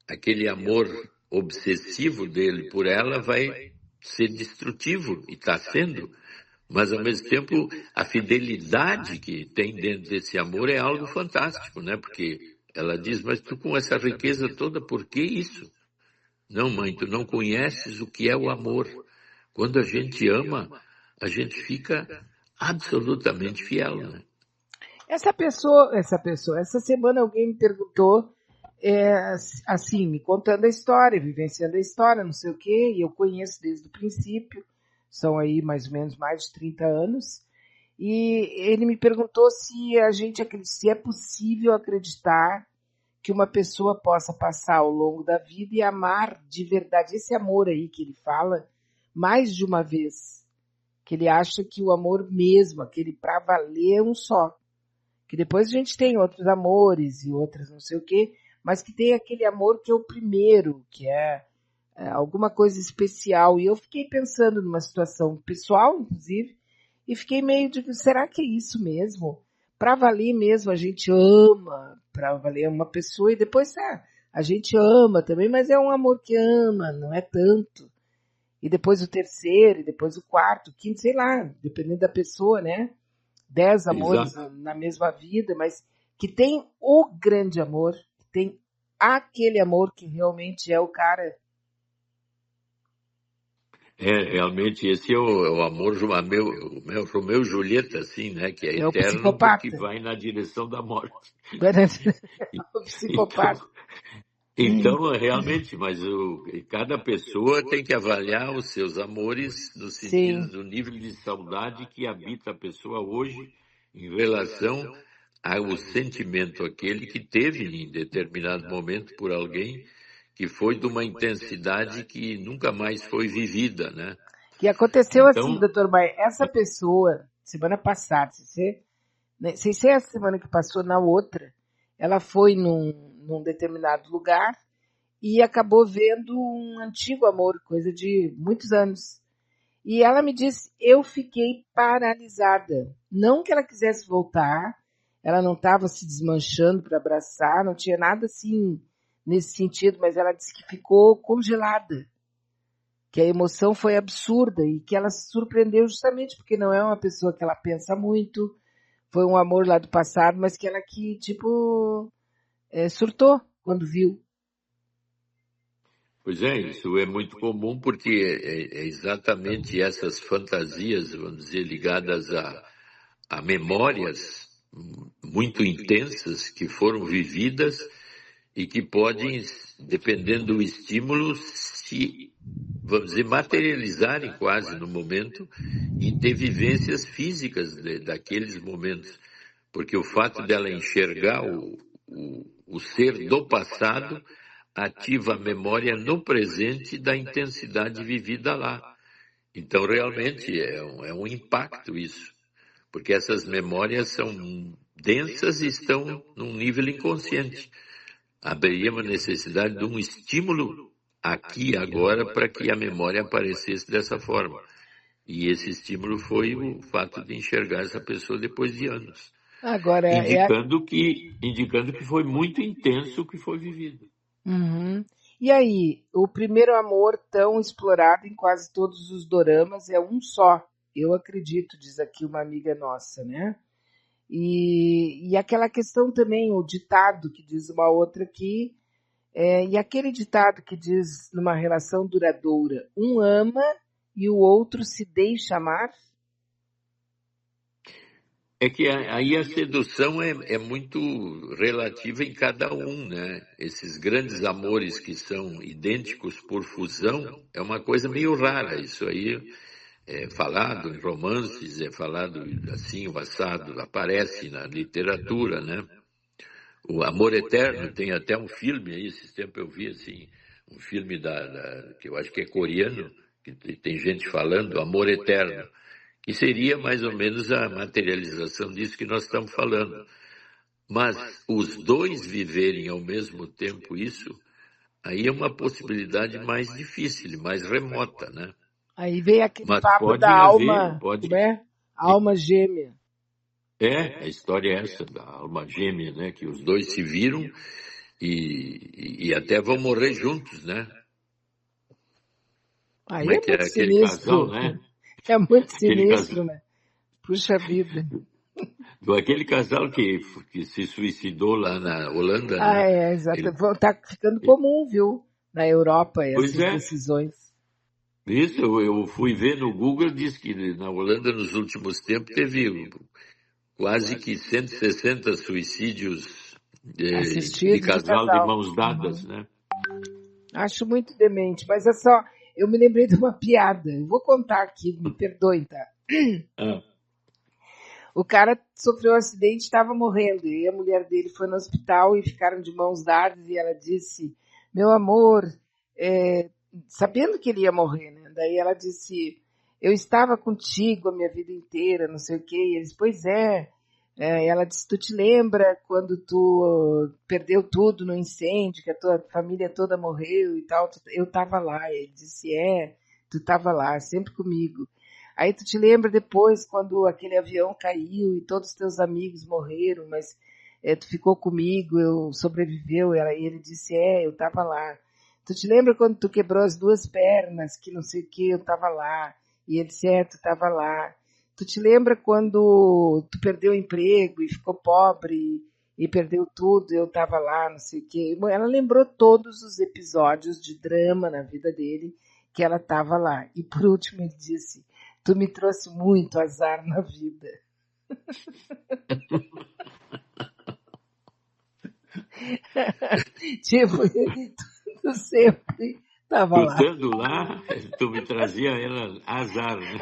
aquele amor obsessivo dele por ela vai ser destrutivo, e está sendo, mas ao mesmo tempo a fidelidade que tem dentro desse amor é algo fantástico, né? Porque ela diz, mas tu com essa riqueza toda, por que isso? Não, mãe, tu não conheces o que é o amor. Quando a gente ama, a gente fica absolutamente fiel, né?
Essa semana alguém me perguntou, assim, me contando a história, vivenciando a história, não sei o quê, e eu conheço desde o princípio, são aí mais ou menos mais de 30 anos, e ele me perguntou se é possível acreditar que uma pessoa possa passar ao longo da vida e amar de verdade, esse amor aí que ele fala, mais de uma vez, que ele acha que o amor mesmo, aquele pra valer é um só. Que depois a gente tem outros amores e outras não sei o quê, mas que tem aquele amor que é o primeiro, que é alguma coisa especial. E eu fiquei pensando numa situação pessoal, inclusive, e fiquei meio de, será que é isso mesmo? Para valer mesmo, a gente ama, para valer uma pessoa, e depois a gente ama também, mas é um amor que ama, não é tanto. E depois o terceiro, e depois o quarto, o quinto, sei lá, dependendo da pessoa, né? 10 amores
Exato.
na mesma vida, mas que tem o grande amor, que tem aquele amor que realmente é o cara.
Realmente esse é o amor, o meu Romeu e Julieta, assim, né? Que é
É o
eterno porque
psicopata.
vai na direção da morte.
O
Então,
psicopata.
então realmente, mas cada pessoa tem que avaliar os seus amores no sentido
Sim.
do nível de saudade que habita a pessoa hoje em relação ao sentimento aquele que teve em determinado momento por alguém que foi de uma intensidade que nunca mais foi vivida, né?
Que aconteceu assim,
Então,
doutor Maia, essa pessoa, semana passada, sem ser essa semana que passou, na outra, ela foi num determinado lugar e acabou vendo um antigo amor, coisa de muitos anos. E ela me disse, eu fiquei paralisada. Não que ela quisesse voltar, ela não estava se desmanchando para abraçar, não tinha nada assim nesse sentido, mas ela disse que ficou congelada, que a emoção foi absurda e que ela se surpreendeu justamente porque não é uma pessoa que ela pensa muito, foi um amor lá do passado, mas que ela que, tipo, surtou quando viu.
pois é, isso é muito comum porque é exatamente essas fantasias, vamos dizer, ligadas a memórias muito intensas que foram vividas e que podem, dependendo do estímulo, se, vamos dizer, materializarem quase no momento e ter vivências físicas daqueles momentos. Porque o fato dela enxergar o ser do passado ativa a memória no presente da intensidade vivida lá. Então, realmente, é um impacto isso, porque essas memórias são densas e estão num nível inconsciente. Haveria uma necessidade de um estímulo aqui agora para que a memória aparecesse dessa forma. E esse estímulo foi o fato de enxergar essa pessoa depois de anos.
Agora,
indicando que foi muito intenso o que foi vivido.
Uhum. E aí, o primeiro amor tão explorado em quase todos os doramas é um só. Eu acredito, diz aqui uma amiga nossa, né? E aquela questão também, o ditado que diz uma outra aqui, e aquele ditado que diz numa relação duradoura, um ama e o outro se deixa amar?
É que aí a sedução é muito relativa em cada um, né? Esses grandes amores que são idênticos por fusão é uma coisa meio rara. Isso aí é falado em romances, é falado assim, o assado, aparece na literatura, né? O Amor Eterno tem até um filme aí, esses tempos eu vi assim, um filme que eu acho que é coreano, que tem gente falando, Amor Eterno, que seria mais ou menos a materialização disso que nós estamos falando. Mas os dois viverem ao mesmo tempo isso, aí é uma possibilidade mais difícil, mais remota, né?
Aí vem aquele
Mas
papo da
pode haver,
alma, como é? Alma gêmea.
a história é essa, da alma gêmea, né? Que os dois se viram e até vão morrer juntos, né?
Aí
Como é
é
que é
muito
aquele casal,
sinistro.
né?
É muito
Aquele
sinistro,
casal,
né? Puxa vida.
aquele casal que se suicidou lá na Holanda,
Ah,
né?
é, exato.
Ele,
Tá ficando comum, viu? Na Europa,
pois
essas
é,
decisões.
isso eu fui ver no Google, diz que na Holanda nos últimos tempos teve quase que 160 suicídios de
Assistido de
casal de
casal.
mãos dadas, né?
Acho muito demente, mas é só. Eu me lembrei de uma piada. Eu vou contar aqui, me perdoem, tá?
Ah,
O cara sofreu um acidente, estava morrendo, e a mulher dele foi no hospital e ficaram de mãos dadas, e ela disse, meu amor, sabendo que ele ia morrer, né? Daí ela disse, eu estava contigo a minha vida inteira, não sei o quê, e eles, pois é. Ela disse, tu te lembra quando tu perdeu tudo no incêndio, que a tua família toda morreu e tal? Eu estava lá. Ele disse, tu estava lá, sempre comigo. Aí tu te lembra depois quando aquele avião caiu e todos os teus amigos morreram, mas tu ficou comigo, eu sobreviveu. E ele disse, eu estava lá. Tu te lembra quando tu quebrou as duas pernas, que não sei o que, eu estava lá. E ele disse, tu estava lá. Tu te lembra quando tu perdeu o emprego e ficou pobre e perdeu tudo, eu estava lá, não sei o quê. Ela lembrou todos os episódios de drama na vida dele que ela estava lá. E por último ele disse, tu me trouxe muito azar na vida. Tipo, tu sempre estava
tu
lá.
estando lá, tu me trazia ela azar, né?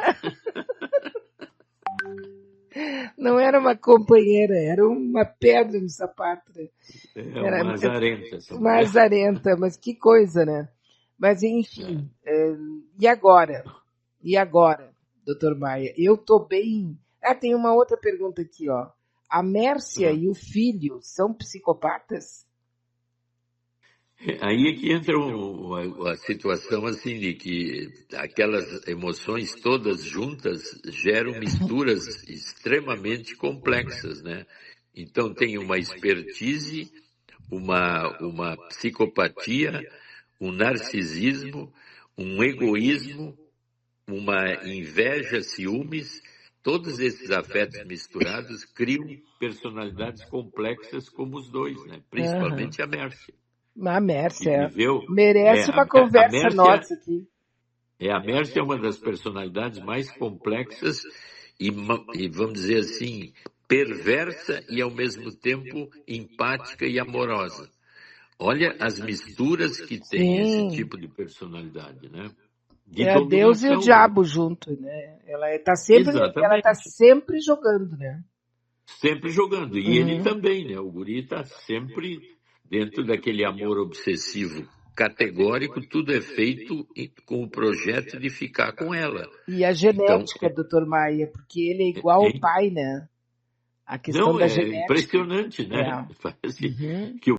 Não era uma companheira, era uma pedra no sapato. Né?
É
Era
uma azarenta essa
uma
mulher.
azarenta, mas que coisa, né? Mas enfim, e agora? E agora, doutor Maia? Eu tô bem. Ah, tem uma outra pergunta aqui, ó. A Mércia
Ah.
e o filho são psicopatas?
Aí é que entra a situação assim de que aquelas emoções todas juntas geram misturas extremamente complexas, né? Então tem uma expertise, uma psicopatia, um narcisismo, um egoísmo, uma inveja, ciúmes, todos esses afetos misturados criam personalidades complexas como os dois, né?
Aham.
Principalmente a Mércia
A
que
Mércia
viveu.
merece uma
A
conversa
Mércia,
nossa aqui.
a Mércia é uma das personalidades mais complexas e, vamos dizer assim, perversa e ao mesmo tempo empática e amorosa. Olha as misturas que tem esse
Sim,
tipo de personalidade, né? De
é Deus e o
dominação, né?
diabo junto, né? Ela tá
Exatamente.
sempre jogando, né?
Sempre jogando. E ele
Uhum.
também, né? O guri está sempre dentro daquele amor obsessivo categórico, tudo é feito com o projeto de ficar com ela.
E a
Então,
genética, doutor Maia, porque ele é igual ao pai, né? A questão
não,
da
é
genética.
impressionante,
É.
né? Parece
Uhum.
que